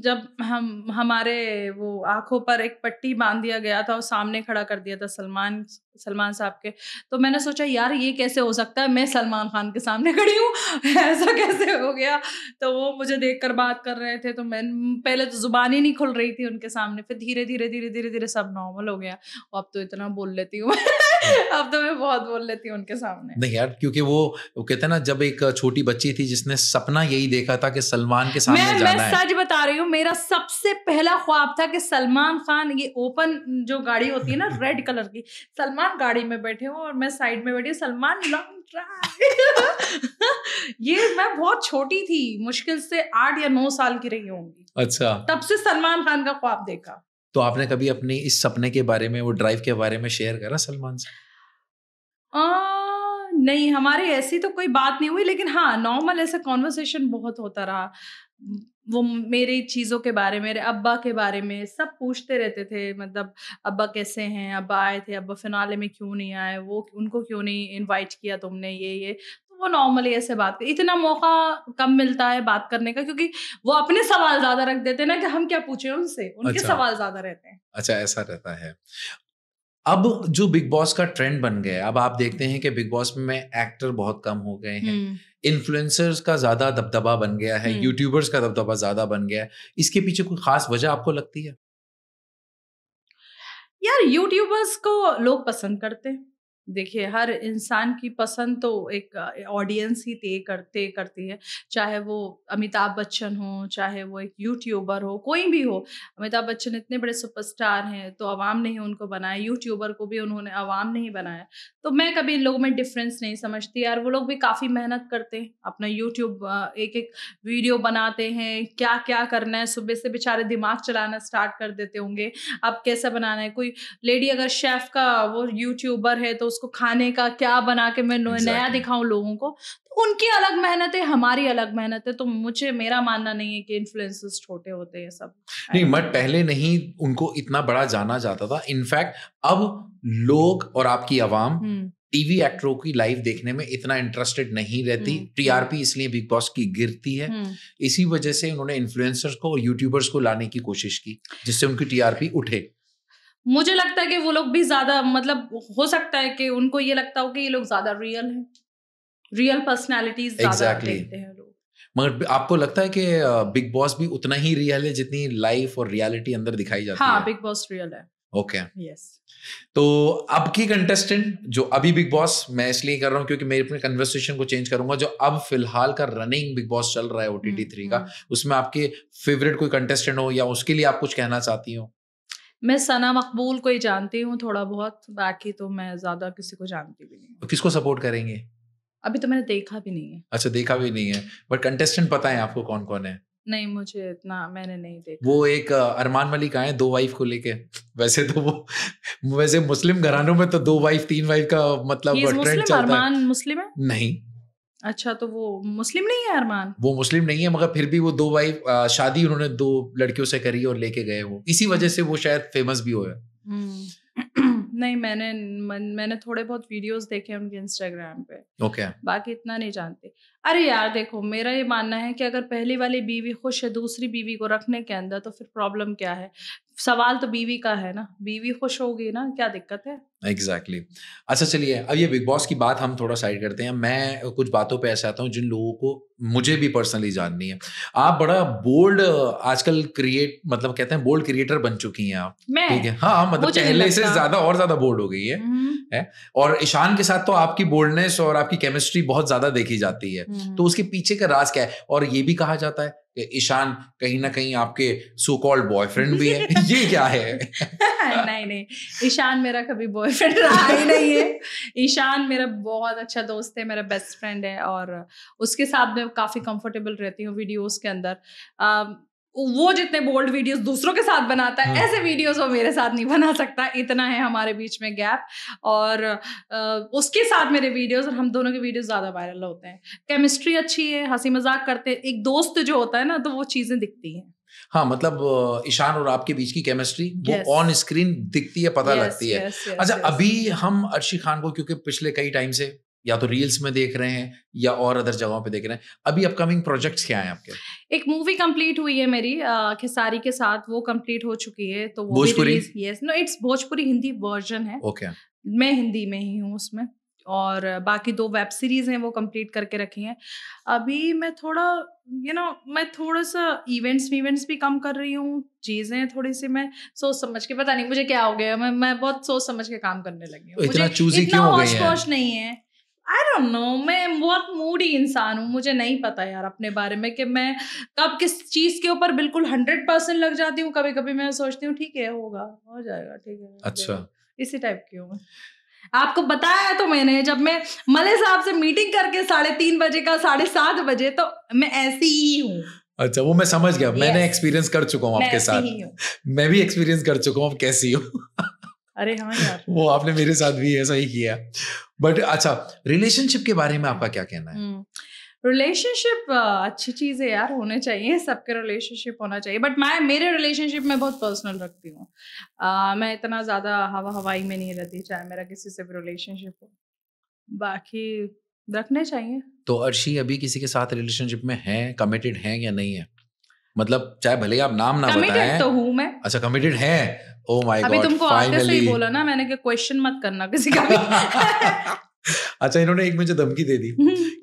जब हमारे वो आंखों पर एक पट्टी बांध दिया गया था और सामने खड़ा कर दिया था सलमान साहब के, तो मैंने सोचा यार ये कैसे हो सकता है, मैं सलमान खान के सामने खड़ी हूँ ऐसा कैसे हो गया। तो वो मुझे देखकर बात कर रहे थे, तो मैं पहले तो जुबान ही नहीं खुल रही थी उनके सामने, फिर धीरे धीरे सब नॉर्मल हो गया। अब तो इतना बोल लेती हूँ अब तो मैं बहुत बोल लेती हूँ उनके सामने। नहीं यार, क्योंकि वो कहते हैं ना, जब एक छोटी बच्ची थी जिसने सपना यही देखा था कि सलमान के सामने जाना है। मैं सच बता रही हूँ, मेरा सबसे पहला ख्वाब था कि सलमान खान, ये ओपन जो गाड़ी होती है ना रेड कलर की, सलमान गाड़ी में बैठे हो और मैं साइड में बैठी हूँ, सलमान लॉन्ग ड्राइव ये मैं बहुत छोटी थी, मुश्किल से 8 या 9 साल की रही होंगी। अच्छा, तब से सलमान खान का ख्वाब देखा। तो आपने कभी अपनी इस सपने के बारे में, वो ड्राइव के बारे में शेयर करा सलमान से? नहीं, हमारी ऐसी तो कोई बात नहीं हुई, लेकिन हाँ नॉर्मल ऐसा कॉन्वर्सेशन बहुत होता रहा। वो मेरी चीज़ों के बारे में, मेरे अब्बा के बारे में सब पूछते रहते थे, मतलब अब्बा कैसे हैं, अब्बा आए थे, अब्बा फिनाले में क्यों नहीं आए, वो उनको क्यों नहीं इनवाइट किया तुमने, ये तो वो नॉर्मली ऐसे बात, इतना मौका कम मिलता है बात करने का, क्योंकि वो अपने सवाल ज्यादा रख देते हैं ना कि हम क्या पूछे उनसे, उनके सवाल ज्यादा रहते हैं। अच्छा, ऐसा रहता है। अब जो बिग बॉस का ट्रेंड बन गया है, अब आप देखते हैं कि बिग बॉस में एक्टर बहुत कम हो गए हैं, इन्फ्लुएंसर्स का ज्यादा दबदबा बन गया है, यूट्यूबर्स का दबदबा ज्यादा बन गया है, इसके पीछे कोई खास वजह आपको लगती है? यार यूट्यूबर्स को लोग पसंद करते हैं, देखिए हर इंसान की पसंद तो एक ऑडियंस ही तय करती है, चाहे वो अमिताभ बच्चन हो, चाहे वो एक यूट्यूबर हो, कोई भी हो। अमिताभ बच्चन इतने बड़े सुपरस्टार हैं तो अवाम ने ही उनको बनाया, यूट्यूबर को भी उन्होंने अवाम ने ही बनाया। तो मैं कभी इन लोगों में डिफरेंस नहीं समझती यार, वो लोग भी काफ़ी मेहनत करते हैं, अपना यूट्यूब एक वीडियो बनाते हैं, क्या क्या करना है, सुबह से बेचारे दिमाग चलाना स्टार्ट कर देते होंगे, अब कैसा बनाना है। कोई लेडी अगर शेफ का वो यूट्यूबर है तो उसको खाने का क्या बना के मैं नया दिखाऊं लोगों को, तो उनकी अलग मेहनत है, हमारी अलग मेहनत है। तो मेरा मानना नहीं है कि इन्फ्लुएंसर्स छोटे होते हैं सब, नहीं, बट पहले नहीं उनको इतना बड़ा जाना जाता था। इनफैक्ट अब लोग और आपकी आवाम टीवी एक्टरों की लाइव देखने में इतना इंटरेस्टेड नहीं रहती। टीआरपी इसलिए बिग बॉस की गिरती है, इसी वजह से उन्होंने इन्फ्लुएंसर्स को और यूट्यूबर्स को लाने की कोशिश की जिससे उनकी टीआरपी उठे। मुझे लगता है कि वो लोग भी ज्यादा, मतलब हो सकता है कि उनको ये लगता हो कि ये लोग ज्यादा रियल हैं, रियल पर्सनालिटीज ज्यादा देखते हैं लोग। मगर आपको लगता है कि बिग बॉस भी उतना ही रियल है जितनी लाइफ और रियलिटी अंदर दिखाई जाती है? हाँ, बिग बॉस रियल है। Okay, yes. तो अब की कंटेस्टेंट जो अभी बिग बॉस, मैं इसलिए कर रहा हूँ क्योंकि मैं अपने कन्वर्सेशन को चेंज करूंगा, जो अब फिलहाल का रनिंग बिग बॉस चल रहा है OTT 3 का, उसमें आपके फेवरेट कोई कंटेस्टेंट हो या उसके लिए आप कुछ कहना चाहती हो? मैं सना मकबूल को ही जानती हूँ थोड़ा बहुत, बाकी तो मैं ज्यादा किसी को जानती भी नहीं। तो किसको सपोर्ट करेंगे? अभी तो मैंने देखा भी नहीं है। अच्छा, देखा भी नहीं है, बट कंटेस्टेंट पता है आपको कौन कौन है? नहीं, मुझे इतना मैंने नहीं देखा। वो एक अरमान मलिक आए 2 वाइफ को लेके। वैसे तो वो वैसे मुस्लिम घरानों में तो 2 वाइफ 3 वाइफ का मतलब ट्रेंड चलता है। अरमान मुस्लिम है? नहीं। अच्छा, तो वो मुस्लिम नहीं है अरमान? वो मुस्लिम नहीं है, मगर फिर भी वो 2 वाइफ शादी उन्होंने 2 लड़कियों से करी और लेके गए वो, इसी वजह से वो शायद फेमस भी हुए। नहीं, मैंने थोड़े बहुत वीडियोस देखे उनके इंस्टाग्राम पे। ओके। बाकी इतना नहीं जानती। अरे यार देखो, मेरा ये मानना है कि अगर पहली वाली बीवी खुश है दूसरी बीवी को रखने के अंदर, तो फिर प्रॉब्लम क्या है? सवाल तो बीवी का है ना, बीवी खुश होगी ना, क्या दिक्कत है? एग्जैक्टली। अच्छा चलिए, अब ये बिग बॉस की बात हम थोड़ा साइड करते हैं। मैं कुछ बातों पे ऐसा आता हूँ जिन लोगों को मुझे भी पर्सनली जाननी है। आप बड़ा बोल्ड आजकल मतलब कहते हैं बोल्ड क्रिएटर बन चुकी हैं आप, ठीक है? हाँ, मतलब पहले से ज्यादा और ज्यादा बोल्ड हो गई है? और ईशान के साथ तो आपकी बोल्डनेस और आपकी केमिस्ट्री बहुत ज्यादा देखी जाती है, तो उसके पीछे का राज क्या है? और ये भी कहा जाता है कि ईशान कहीं ना कहीं आपके सो कॉल्ड बॉयफ्रेंड भी है। ये क्या है? नहीं, ईशान मेरा कभी बॉयफ्रेंड रहा ही नहीं है। ईशान मेरा बहुत अच्छा दोस्त है, मेरा बेस्ट फ्रेंड है, और उसके साथ मैं काफी कंफर्टेबल रहती हूँ वीडियोस के अंदर। वो जितने बोल्ड वीडियोस दूसरों के साथ बनाता है, ऐसे वीडियोस वो मेरे साथ नहीं बना सकता। इतना है हमारे बीच में गैप। और उसके साथ मेरे वीडियोस और हम दोनों के वीडियोस ज्यादा वायरल होते हैं। केमिस्ट्री अच्छी है, हंसी मजाक करते हैं, एक दोस्त जो होता है ना, तो वो चीजें दिखती हैं। हाँ, मतलब ईशान और आपके बीच की केमिस्ट्री वो ऑन स्क्रीन दिखती है, पता लगती है। अच्छा, अभी हम अर्शी खान को क्योंकि पिछले कई टाइम से या तो रील्स में देख रहे हैं या और अदर जगहों पे देख रहे हैं, अभी अपकमिंग प्रोजेक्ट्स क्या हैं आपके? एक मूवी कंप्लीट हुई है मेरी खेसारी के साथ, वो कंप्लीट हो चुकी है, तो वो Bhojpuri? Yes, no, it's Bhojpuri Hindi version है। ओके। मैं हिंदी में ही हूँ उसमें, और बाकी 2 वेब सीरीज हैं वो कंप्लीट करके रखी हैं। अभी मैं थोड़ा मैं थोड़ा सा इवेंट्स भी कम कर रही हूँ, चीजें थोड़ी सी मैं सोच समझ के, पता नहीं मुझे क्या हो गया, मैं बहुत सोच समझ के काम करने लगी हूँ। इतना चूजी क्यों हो गई है? नहीं है, आई डोंट नो, मैं बहुत मूडी इंसान हूँ। मुझे नहीं पता यार अपने बारे में कि मैं कब किस चीज के ऊपर बिल्कुल 100% लग जाती हूँ। कभी कभी मैं सोचती हूँ ठीक है, होगा, हो जाएगा, ठीक है। अच्छा, इसी टाइप की हूँ। आपको बताया तो मैंने, जब मैं मले साहब से मीटिंग करके 3:30 बजे का 7:30 बजे, तो मैं ऐसी ही हूँ। अच्छा, वो मैं समझ गया। मैंने एक्सपीरियंस कर चुका हूँ आपके साथ। मैं भी एक्सपीरियंस कर चुका हूँ आप कैसी हो। अरे हाँ यार, वो आपने मेरे साथ भी ऐसा ही किया। बट अच्छा, रिलेशनशिप के बारे में आपका क्या कहना है? रिलेशनशिप अच्छी चीज है यार, होने चाहिए, सबके रिलेशनशिप होना चाहिए। बट मेरे रिलेशनशिप में बहुत पर्सनल रखती हूँ। मैं इतना ज्यादा हवाई में नहीं रहती, चाहे मेरा किसी से भी रिलेशनशिप हो। बाकी रखने चाहिए। तो अर्शी अभी किसी के साथ रिलेशनशिप में है, कमिटेड है या नहीं है? मतलब चाहे भले आप नाम ना बताएं। कमिटेड तो हूँ मैं। अच्छा, कमिटेड है। ओह माय गॉड, अभी तुमको आते से ही बोला ना मैंने कि क्वेश्चन मत करना किसी का भी। अच्छा, इन्होंने एक मुझे धमकी दे दी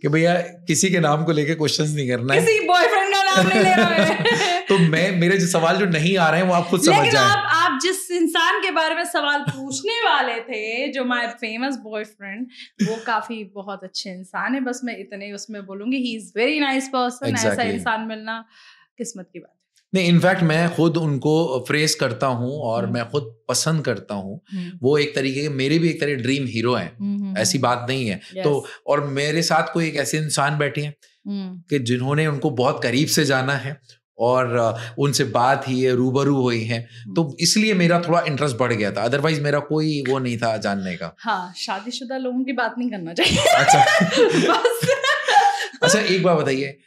कि भैया किसी के नाम को लेके क्वेश्चंस नहीं करना है, किसी बॉयफ्रेंड का नाम नहीं ले रहा है। तो मेरे जो सवाल जो नहीं आ रहे हैं वो आप खुद समझ जाएं। आप जिस इंसान के बारे में सवाल पूछने वाले थे, जो माय फेमस बॉयफ्रेंड, वो काफी बहुत अच्छे इंसान है। बस मैं इतने उसमें बोलूंगी, he is very nice person. ऐसा इंसान मिलना किस्मत की बात है। नहीं, इनफैक्ट मैं खुद उनको फ्रेज करता हूँ और मैं खुद पसंद करता हूँ। वो एक तरीके के मेरे भी एक तरह ड्रीम हीरो हैं, ऐसी बात नहीं है। तो और मेरे साथ कोई एक ऐसे इंसान बैठे हैं कि जिन्होंने उनको बहुत करीब से जाना है और उनसे बात ही है, रूबरू हुई है, तो इसलिए मेरा थोड़ा इंटरेस्ट बढ़ गया था। अदरवाइज मेरा कोई वो नहीं था जानने का। हाँ, शादीशुदा लोगों की बात नहीं करना चाहिए। अच्छा। अच्छा, एक बात बताइए,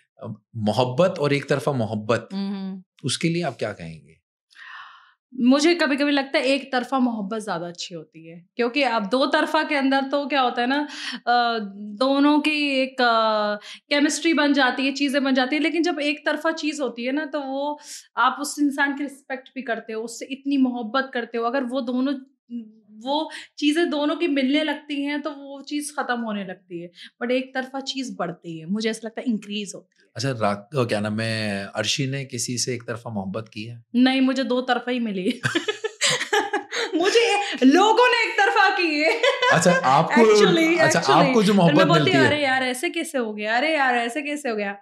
मोहब्बत और एक तरफा मोहब्बत, उसके लिए आप क्या कहेंगे? मुझे कभी-कभी लगता है एक तरफ़ा मोहब्बत ज़्यादा अच्छी होती है, क्योंकि अब दो तरफ़ा के अंदर तो क्या होता है ना, दोनों की एक केमिस्ट्री बन जाती है, चीज़ें बन जाती हैं, लेकिन जब एक तरफ़ा चीज़ होती है ना, तो वो आप उस इंसान की रिस्पेक्ट भी करते हो, उससे इतनी मोहब्बत करते हो, अगर वो चीज़ें दोनों की मिलने लगती हैं, तो वो चीज़ ख़त्म होने लगती है, बट एक तरफ़ा चीज़ बढ़ती है, मुझे ऐसा लगता है इंक्रीज़ होती है। अच्छा, क्या नाम है, अर्शी ने किसी से एक तरफ़ा मोहब्बत की है? नहीं, मुझे दो तरफ़ा ही मिली। मुझे लोगों ने एक तरफ़ा की है। अच्छा, आपको आपको जो फिर मैं मोहब्बत बोलती मिलती हूँ, है। अरे यार ऐसे कैसे हो गया? अरे यार ऐसे कैसे हो गया?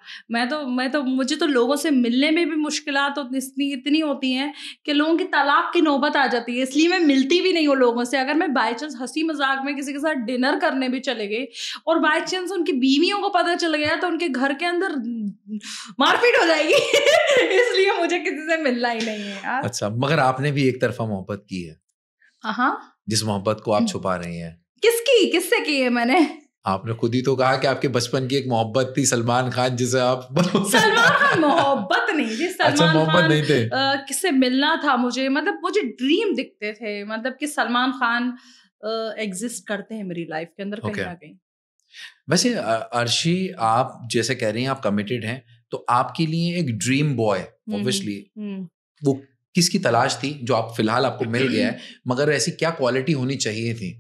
मुझे तो लोगों से मिलने में भी मुश्किलात तो इतनी होती हैं कि लोगों की तलाक की नौबत आ जाती है, इसलिए मैं मिलती भी नहीं हूँ लोगों से। अगर मैं बाय चांस हँसी-मज़ाक में किसी के साथ डिनर करने भी चले गई और बाय चांस उनकी बीवियों को पता चल गया, तो उनके घर के अंदर मारपीट हो जाएगी। इसलिए मुझे किसी से मिलना ही नहीं है यार। अच्छा, मगर आपने भी एक तरफ़ा मोहब्बत की है, हाँ। जिस मोहब्बत को आप छुपा रही हैं। किसकी? किससे की है मैंने? आपने खुद ही तो कहा कि आपके बचपन की एक मोहब्बत थी सलमान खान, जिसे आप सलमान खान मोहब्बत नहीं थी। अच्छा, सलमान मोहब्बत खान नहीं थे। किससे मिलना था मुझे, मतलब मुझे ड्रीम दिखते थे, मतलब कि सलमान खान एग्ज़िस्ट करते हैं मेरी लाइफ़ के अंदर कहीं ओके। न कहीं। वैसे अर्शी, आप जैसे कह रही हैं आप कमिटेड हैं, तो आपके लिए एक ड्रीम बॉय हुँ, हुँ। ऑब्वियसली हुँ। वो किसकी तलाश थी, जो आप फिलहाल आपको मिल गया है, मगर ऐसी क्या क्वालिटी होनी चाहिए थी?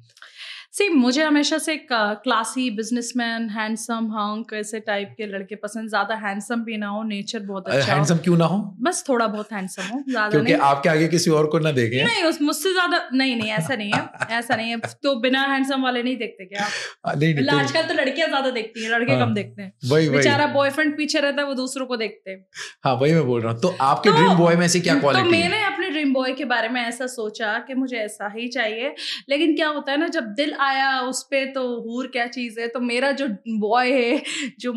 सी मुझे हमेशा से क्लासी बिज़नेसमैन, हैंडसम हंक ऐसे टाइप के लड़के पसंद, ज़्यादा हैंडसम भी ना हो, नेचर बहुत अच्छा हो, हैंडसम क्यों ना हो? बस थोड़ा बहुत हैंडसम हो, ज़्यादा क्योंकि नहीं। आपके आगे किसी और को ना देखें। नहीं, उस मुझसे ज़्यादा नहीं, नहीं ऐसा नहीं है, ऐसा नहीं है। तो बिना हैंडसम वाले नहीं देखते क्या आप? नहीं, नहीं मतलब तो आजकल तो लड़कियाँ ज़्यादा देखती हैं, लड़के कम हाँ, देखते हैं। वही। बेचारा बॉयफ्रेंड पीछे रहता है, वो दूसरों को देखते हैं। हाँ, वही मैं बोल रहा हूँ। तो आपके ड्रीम बॉय में ऐसी क्या तो क्वालिटी है? मैंने अपने ड्रीम बॉय के बारे में ऐसा सोचा कि मुझे ऐसा ही चाहिए, लेकिन क्या होता है ना, जब दिल आया उस पे तो हूर क्या चीज़ है, तो मेरा जो बॉय है, जो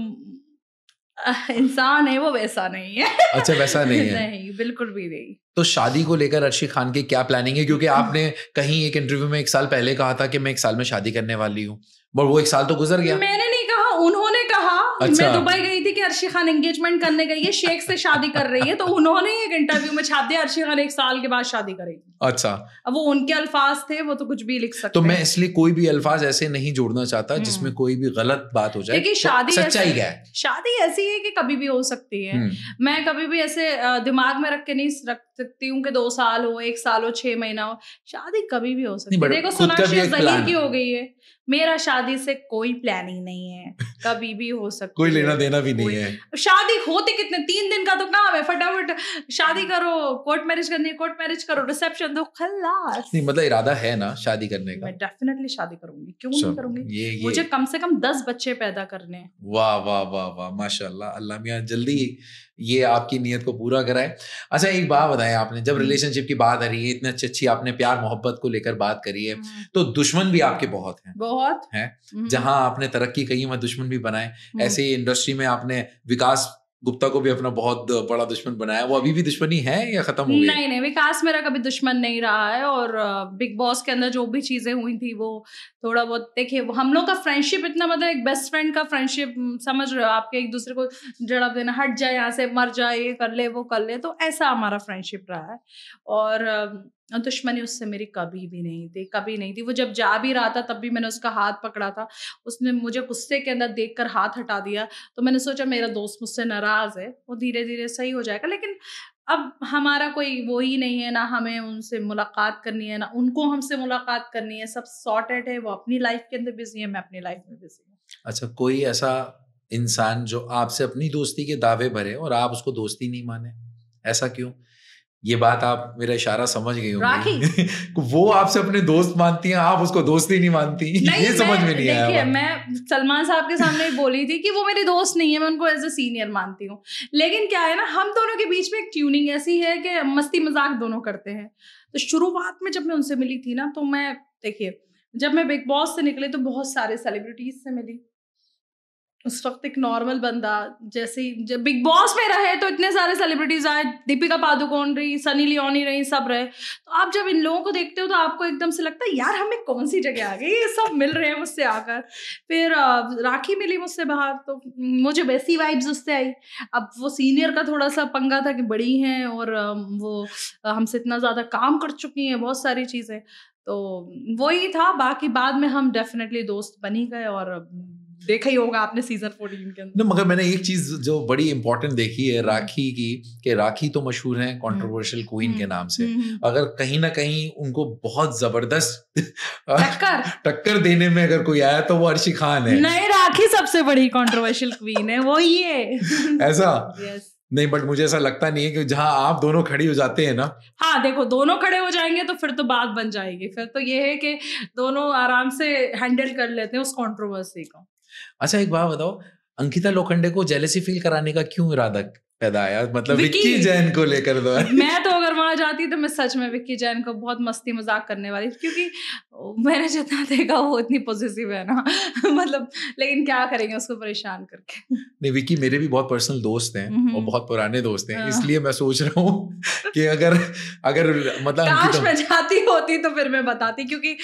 इंसान है, वो वैसा नहीं है। अच्छा, वैसा नहीं है। नहीं, बिल्कुल भी नहीं। तो शादी को लेकर अर्शी खान की क्या प्लानिंग है? क्योंकि आपने कहीं एक इंटरव्यू में 1 साल पहले कहा था कि मैं 1 साल में शादी करने वाली हूँ, और वो 1 साल तो गुज़र गया। मैंने नहीं कहा, उन्होंने कहा। अच्छा। मैं दुबई गई थी कि अर्शी खान एंगेजमेंट करने गई है, शेख से शादी कर रही है, तो उन्होंने एक इंटरव्यू में छाप दिया अर्शी खान 1 साल के बाद शादी करेगी। अच्छा। अब वो उनके अल्फाज थे, वो तो कुछ भी लिख तो सकते मैं हैं। इसलिए कोई भी अल्फाज ऐसे नहीं जोड़ना चाहता जिसमें कोई भी गलत बात हो जाए। देखिए, तो सच्चाई क्या है? शादी ऐसी है कि कभी भी हो सकती है। मैं कभी भी ऐसे दिमाग में रख के नहीं रख सकती हूँ कि 2 साल हो, 1 साल हो, 6 महीना हो। शादी कभी भी हो सकती नहीं, है। बट देखो, खुद का भी सोनाक्षी एक ज़हीर प्लान। की हो गई है। मेरा शादी से कोई प्लानिंग नहीं है। कभी भी हो कोई सकती है। लेना देना भी नहीं कोई है। शादी होती कितने 3 दिन का तो काम है, फटाफट शादी करो, कोर्ट मैरिज करनी है, कोर्ट मैरिज करो, रिसेप्शन दो, खल्लास। नहीं, मतलब इरादा है ना शादी करने का? मैं डेफिनिटली शादी करूँगी, क्यों नहीं चलो, करूँगी? ये मुझे कम से कम 10 बच्चे पैदा करने हैं। वाह, वाह, वाह, वाह! माशाअल्लाह, अल्लाह मियाँ जल्दी ये आपकी नीयत को पूरा कराए। अच्छा, एक बात बताएँ, आपने जब रिलेशनशिप की बात आ रही है, इतनी अच्छी-अच्छी आपने प्यार मोहब्बत को लेकर बात करी है, तो दुश्मन भी आपके बहुत हैं, बहुत। हैं? जहाँ आपने तरक्की की, वहाँ दुश्मन भी बनाए। ऐसे ही इंडस्ट्री में आपने विकास गुप्ता को भी अपना बहुत बड़ा दुश्मन बनाया। वो अभी भी दुश्मनी है या खत्म हो गई? नहीं, नहीं, विकास मेरा कभी दुश्मन नहीं रहा है, और बिग बॉस के अंदर जो भी चीज़ें हुई थी, वो थोड़ा बहुत देखिए, हम लोग का फ्रेंडशिप इतना, मतलब एक बेस्ट फ्रेंड का फ्रेंडशिप, समझ रहे हो, आपके एक दूसरे को झड़प देना, हट जाए यहाँ से, मर जाए, ये कर ले, वो कर ले, तो ऐसा हमारा फ्रेंडशिप रहा है। और दुश्मनी उससे मेरी कभी भी नहीं थी, कभी नहीं थी। वो जब जा भी रहा था, तब भी मैंने उसका हाथ पकड़ा था। उसने मुझे गुस्से के अंदर देखकर हाथ हटा दिया, तो मैंने सोचा मेरा दोस्त मुझसे नाराज़ है, वो धीरे-धीरे सही हो जाएगा। लेकिन अब हमारा कोई वो ही नहीं है, ना हमें उनसे मुलाकात करनी है, ना उनको हमसे मुलाकात करनी है, सब सॉर्टेड है, वो अपनी लाइफ़ के अंदर बिज़ी है, मैं अपनी लाइफ़ में बिज़ी हूँ। अच्छा, कोई ऐसा इंसान जो आपसे अपनी दोस्ती के दावे भरे और आप उसको दोस्ती नहीं माने, ऐसा क्यों? ये बात आप मेरा इशारा समझ गई राखी। होंगी। वो आपसे अपने दोस्त मानती हैं, आप उसको दोस्त ही नहीं मानती। नहीं, ये समझ में नहीं आया देखिए, बात। मैं सलमान साहब के सामने भी बोली थी कि वो मेरे दोस्त नहीं है, मैं उनको एज़ अ सीनियर मानती हूँ। लेकिन क्या है ना, हम दोनों के बीच में एक ट्यूनिंग ऐसी है कि मस्ती-मज़ाक दोनों करते हैं। तो शुरुआत में जब मैं उनसे मिली थी ना, तो देखिए, जब मैं बिग बॉस से निकली तो बहुत सारे सेलिब्रिटीज़ से मिली। उस वक्त एक नॉर्मल बंदा जैसे जब बिग बॉस में रहे तो इतने सारे सेलिब्रिटीज आए, दीपिका पादुकोण रही, सनी लियोनी रही, सब रहे, तो आप जब इन लोगों को देखते हो तो आपको एकदम से लगता है यार हमें कौन सी जगह आ गई, ये सब मिल रहे हैं मुझसे आकर। फिर राखी मिली मुझसे बाहर, तो मुझे वैसी वाइब्स उससे आई। अब वो सीनियर का थोड़ा सा पंगा था कि बड़ी हैं और वो हमसे इतना ज़्यादा काम कर चुकी हैं, बहुत सारी चीज़ें, तो वही था। बाकी बाद में हम डेफिनेटली दोस्त बन ही गए, और देखा ही होगा आपने सीजन 14 के अंदर। मगर मैंने एक चीज जो बड़ी इंपॉर्टेंट देखी है राखी की, कि राखी तो मशहूर है कंट्रोवर्शियल क्वीन के नाम से, अगर कहीं ना कहीं उनको बहुत जबरदस्त टक्कर देने में अगर कोई आया तो वो अर्शी खान है। नहीं, राखी सबसे बड़ी कंट्रोवर्शियल क्वीन है, वो ही है। ऐसा? यस। नहीं, बट मुझे ऐसा लगता नहीं है कि जहां आप दोनों खड़ी हो जाते हैं ना, हाँ देखो, दोनों खड़े हो जाएंगे तो फिर तो बात बन जाएगी, फिर तो ये है कि दोनों आराम से हैंडल कर लेते हैं उस कंट्रोवर्सी को। अच्छा एक बात बताओ, अंकिता लोखंडे को जेलसी फील कराने का क्यों इरादा पैदा आया, मतलब विक्की जैन को लेकर? दो मैं तो अगर वहां जाती तो मैं सच में विक्की जैन को बहुत मस्ती मजाक करने वाली, क्योंकि मैंने जितना देखा वो इतनी पॉजिटिव है ना मतलब, लेकिन क्या करेंगे उसको परेशान करके। नहीं, विक्की मेरे भी बहुत पर्सनल दोस्त हैं और बहुत पुराने दोस्त हैं, इसलिए मैं सोच रहा हूँ कि अगर मतलब काश मैं जाती होती तो फिर मैं बताती, क्योंकि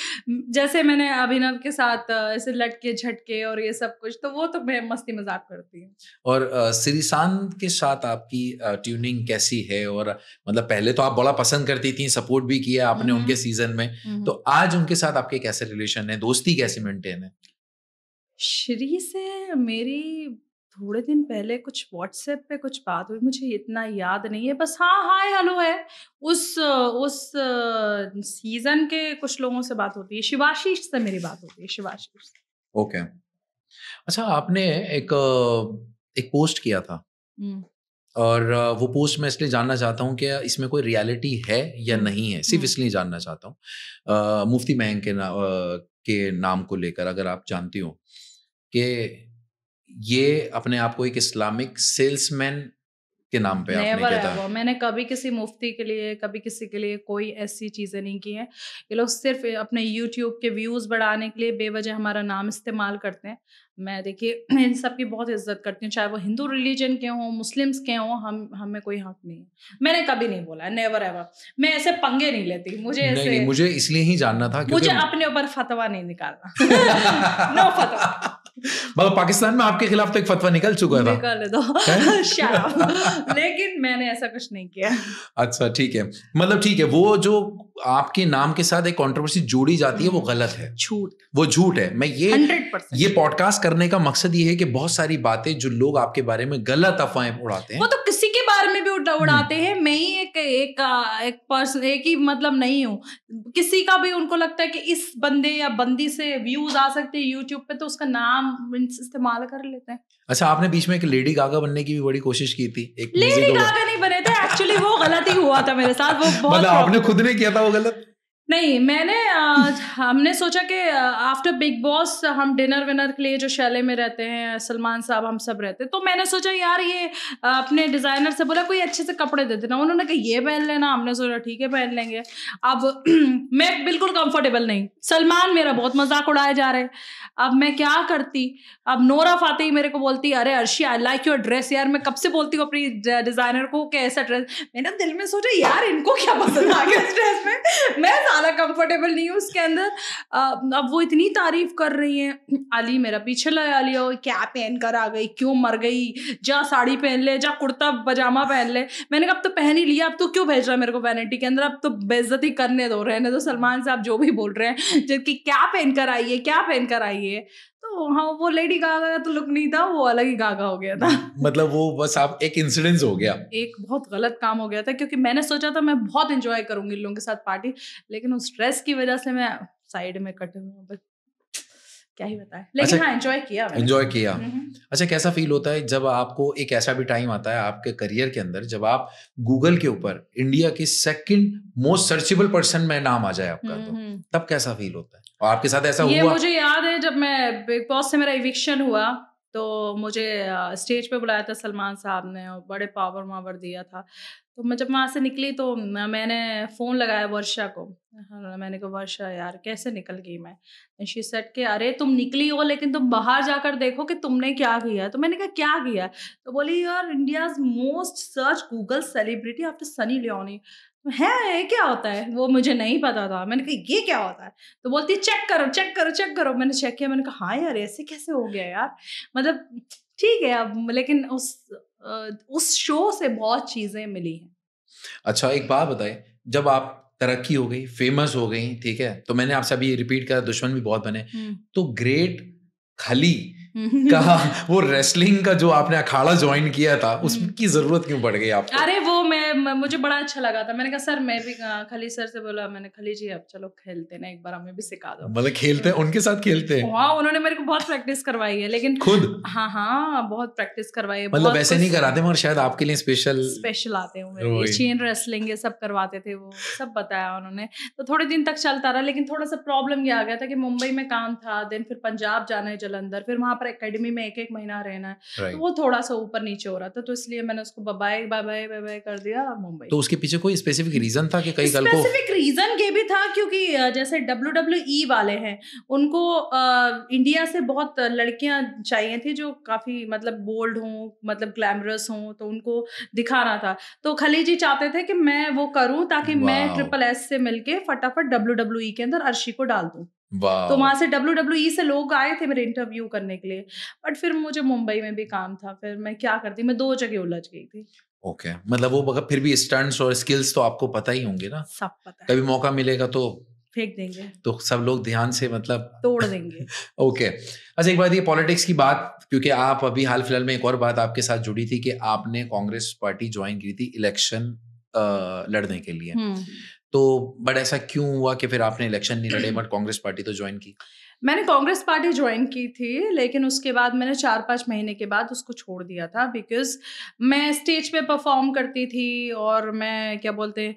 जैसे मैंने अभिनव के साथ ऐसे लटके झटके और ये सब कुछ, तो वो तो मैं मस्ती मजाक करती हूँ। और श्रीसान के साथ आपकी ट्यूनिंग कैसी है? और मतलब पहले तो आप बड़ा पसंद करती थी, सपोर्ट भी किया आपने उनके सीजन में, तो आज उनके साथ आपके कैसे रिलेशन है, दोस्ती कैसे मेंटेन है? श्री से मेरी थोड़े दिन पहले कुछ व्हाट्सएप पे कुछ बात हुई, मुझे इतना याद नहीं है, बस हाँ हाय हेलो है। उस सीजन के कुछ लोगों से बात होती है, शिवाशीष से मेरी बात होती है, शिवाशीष। ओके। अच्छा, आपने एक पोस्ट किया था, और वो पोस्ट मैं इसलिए जानना चाहता हूँ कि इसमें कोई रियलिटी है या नहीं है, सिर्फ इसलिए जानना चाहता हूँ। मुफ्ती महंग के नाम को लेकर, अगर आप जानती हो कि ये अपने आप को एक इस्लामिक सेल्समैन के नाम पे आपने किया था। मैंने कभी किसी मुफ्ती के लिए, कभी किसी के लिए कोई ऐसी चीजें नहीं की हैं। ये लोग सिर्फ अपने यूट्यूब के व्यूज बढ़ाने के लिए बेवजह हमारा नाम इस्तेमाल करते हैं। मैं देखिए इन सब की बहुत इज्जत करती हूँ, चाहे वो हिंदू रिलीजन के हों, मुस्लिम्स के हों, हमें कोई हक नहीं है। मैंने कभी नहीं बोला, नेवर एवर। मैं ऐसे पंगे नहीं लेती, मुझे ऐसे नहीं, मुझे इसलिए ही जानना था मुझे अपने ऊपर फतवा नहीं निकालना। नो फतवा। मतलब पाकिस्तान में आपके खिलाफ तो एक फतवा निकल चुका था, निकल दो लेकिन मैंने ऐसा कुछ नहीं किया। अच्छा ठीक है, मतलब ठीक है, वो जो आपके नाम के साथ एक कंट्रोवर्सी जोड़ी जाती है वो गलत है, वो झूठ है। मैं ये पॉडकास्ट करने का मकसद ये है कि बहुत सारी बातें जो लोग आपके बारे में गलत अफवाहें उड़ाते हैं, वो तो किसी के बारे में भी उड़ाते हैं। मैं ही एक पर्सन, एक ही मतलब नहीं हूँ, किसी का भी उनको लगता है कि इस बंदे या बंदी से व्यूज आ सकते हैं यूट्यूब पे, तो उसका नाम इस्तेमाल कर लेते हैं। अच्छा, आपने बीच में एक लेडी गागा बनने की भी बड़ी कोशिश की थी। एक लेडी गागा नहीं बने थे एक्चुअली, वो गलत ही हुआ था मेरे साथ। वो बहुत मतलब आपने खुद ने किया था वो गलत? नहीं, हमने सोचा कि आफ्टर बिग बॉस हम डिनर विनर के लिए जो शैले में रहते हैं, सलमान साहब हम सब रहते हैं, तो मैंने सोचा यार ये अपने डिज़ाइनर से बोला कोई अच्छे से कपड़े दे देना। उन्होंने कहा ये पहन लेना, हमने सोचा ठीक है पहन लेंगे। अब मैं बिल्कुल कंफर्टेबल नहीं, सलमान मेरा बहुत मजाक उड़ाए जा रहे। अब मैं क्या करती? अब नोरा फातेही मेरे को बोलती अरे Arshi I like your dress. यार मैं कब से बोलती हूँ अपनी डिज़ाइनर को कि ऐसा ड्रेस। मैंने दिल में सोचा यार इनको क्या पसंद आ गया इस ड्रेस में, मैं ज़्यादा कंफर्टेबल नहीं हूँ उसके अंदर। अब वो इतनी तारीफ कर रही हैं। अली मेरा पीछे लगा, अली हो क्या पहन कर आ गई, क्यों मर गई, जा साड़ी पहन ले, जा कुर्ता पजामा पहन ले। मैंने कहा अब तो पहन ही लिया, अब तो क्यों भेज रहा है मेरे को वैनिटी के अंदर, अब तो बेइज्जती करने दो, रहने दो। सलमान साहब जो भी बोल रहे हैं जबकि क्या पहन कर आई है, क्या पहन कर आई है, तो हाँ वो लेडी गागा का तो लुक नहीं था, वो अलग ही गागा हो गया था। मतलब वो बस आप एक इंसिडेंस हो गया, एक बहुत गलत काम हो गया था, क्योंकि मैंने सोचा था मैं बहुत एंजॉय करूंगी लोगों के साथ पार्टी, लेकिन उस ड्रेस की वजह से मैं साइड में कटे हुए, क्या ही बताएं। लेकिन हाँ एंजॉय किया। अच्छा, कैसा फील होता है जब आपको एक ऐसा भी टाइम आता है आपके करियर के अंदर जब आप गूगल के ऊपर इंडिया के सेकंड मोस्ट सर्चेबल पर्सन में नाम आ जाए आपका, तो तब कैसा फील होता है? और आपके साथ ऐसा हुआ? मुझे याद है जब मैं बिग बॉस से मेरा इविक्शन हुआ, तो मुझे स्टेज पे बुलाया था सलमान साहब ने और बड़े पावर वावर दिया था। तो मैं जब वहाँ से निकली तो मैंने फ़ोन लगाया वर्षा को। हाँ, मैंने कहा वर्षा यार कैसे निकल गई मैं? एंड शी सेड कि अरे तुम निकली हो लेकिन तुम बाहर जाकर देखो कि तुमने क्या किया? तो मैंने कहा क्या किया? तो बोली you are India's most search Google celebrity after Sunny Leone. है ये क्या होता है? वो मुझे नहीं पता था। मैंने कहा ये क्या होता है? तो बोलती है चेक करो, चेक करो, चेक करो। मैंने चेक किया, मैंने कहा हाँ यार ऐसे कैसे हो गया यार? मतलब ठीक है अब लेकिन उस शो से बहुत चीज़ें मिली हैं। अच्छा एक बात बताइए, जब आप तरक्की हो गई, फेमस हो गई, ठीक है? तो मैंने आपसे अभी रिपीट करा दुश्मन भी बहुत बने। तो ग्रेट खली का वो रेसलिंग का जो आपने अखाड़ा जॉइन किया था, उसकी ज़रूरत क्यों पड़ गई आपको? अरे वो मुझे बड़ा अच्छा लगा था। मैंने कहा सर मैं भी खली सर से बोला मैंने खली जी अब चलो खेलते ना एक बार हमें भी सिखा दो। मतलब खेलते हैं, उनके साथ खेलते हैं? हाँ, उन्होंने मेरे को बहुत प्रैक्टिस करवाई है लेकिन खुद? हाँ, बहुत प्रैक्टिस करवाई है। मतलब वैसे नहीं कराते मगर शायद आपके लिए स्पेशल आते हैं मेरे लिए। चेन रेसलिंग ये सब करवाते थे वो, सब बताया उन्होंने। तो थोड़े दिन तक चलता रहा लेकिन थोड़ा-सा प्रॉब्लम ये आ गया था कि मुंबई में काम था, देन फिर पंजाब जाना है जालंधर, फिर वहाँ पर एकेडमी में 1-1 महीना रहना है। तो वो थोड़ा-सा ऊपर-नीचे हो रहा था, तो इसलिए मैंने उसको बाय-बाय, बाय-बाय, बाय-बाय कर दिया मुंबई। तो उसके पीछे कोई स्पेसिफिक रीज़न था कि कई कल को स्पेसिफिक रीज़न ये भी था क्योंकि जैसे WWE वाले हैं, उनको इंडिया से बहुत लड़कियाँ चाहिए थी जो काफ़ी मतलब बोल्ड हों, मतलब ग्लैमरस हों, तो उनको दिखाना था। तो खली जी चाहते थे कि मैं वो करूँ ताकि मैं ट्रिपल एस से मिलके फटाफट WWE के अंदर अर्शी को डाल दूँ। तो वहाँ से WWE से लोग आए थे मेरे इंटरव्यू करने के लिए। बट फिर मुझे मुंबई में भी काम था, फिर मैं क्या करती? मैं 2 जगह उलझ गई थी। ओके, मतलब वो मगर फिर भी स्टंट्स और स्किल्स तो आपको पता ही होंगे ना? सब पता है। कभी मौका मिलेगा तो फेंक देंगे। तो सब लोग ध्यान से मतलब तोड़ देंगे। ओके। अच्छा एक बात ये पॉलिटिक्स की बात, क्योंकि आप अभी हाल फिलहाल में एक और बात आपके साथ जुड़ी थी कि आपने कांग्रेस पार्टी ज्वाइन की थी इलेक्शन लड़ने के लिए। तो बट ऐसा क्यों हुआ कि फिर आपने इलेक्शन नहीं लड़े बट कांग्रेस पार्टी तो ज्वाइन की? मैंने कांग्रेस पार्टी ज्वाइन की थी, लेकिन उसके बाद मैंने 4-5 महीने के बाद उसको छोड़ दिया था बिकॉज़ मैं स्टेज पे परफ़ॉर्म करती थी और मैं क्या बोलते हैं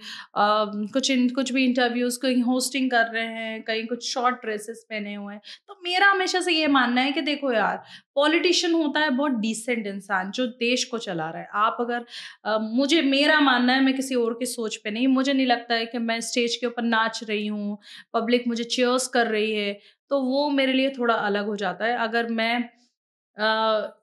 कुछ भी इंटरव्यूज़ कहीं होस्टिंग कर रहे हैं, कहीं कुछ शॉर्ट ड्रेसेस पहने हुए हैं। तो मेरा हमेशा से ये मानना है कि देखो यार, पॉलिटिशियन होता है बहुत डिसेंट इंसान जो देश को चला रहा है। आप अगर मुझे मेरा मानना है मैं किसी और की सोच पे नहीं, मुझे नहीं लगता है कि मैं स्टेज के ऊपर नाच रही हूँ, पब्लिक मुझे चीयर्स कर रही है, तो वो मेरे लिए थोड़ा अलग हो जाता है। अगर मैं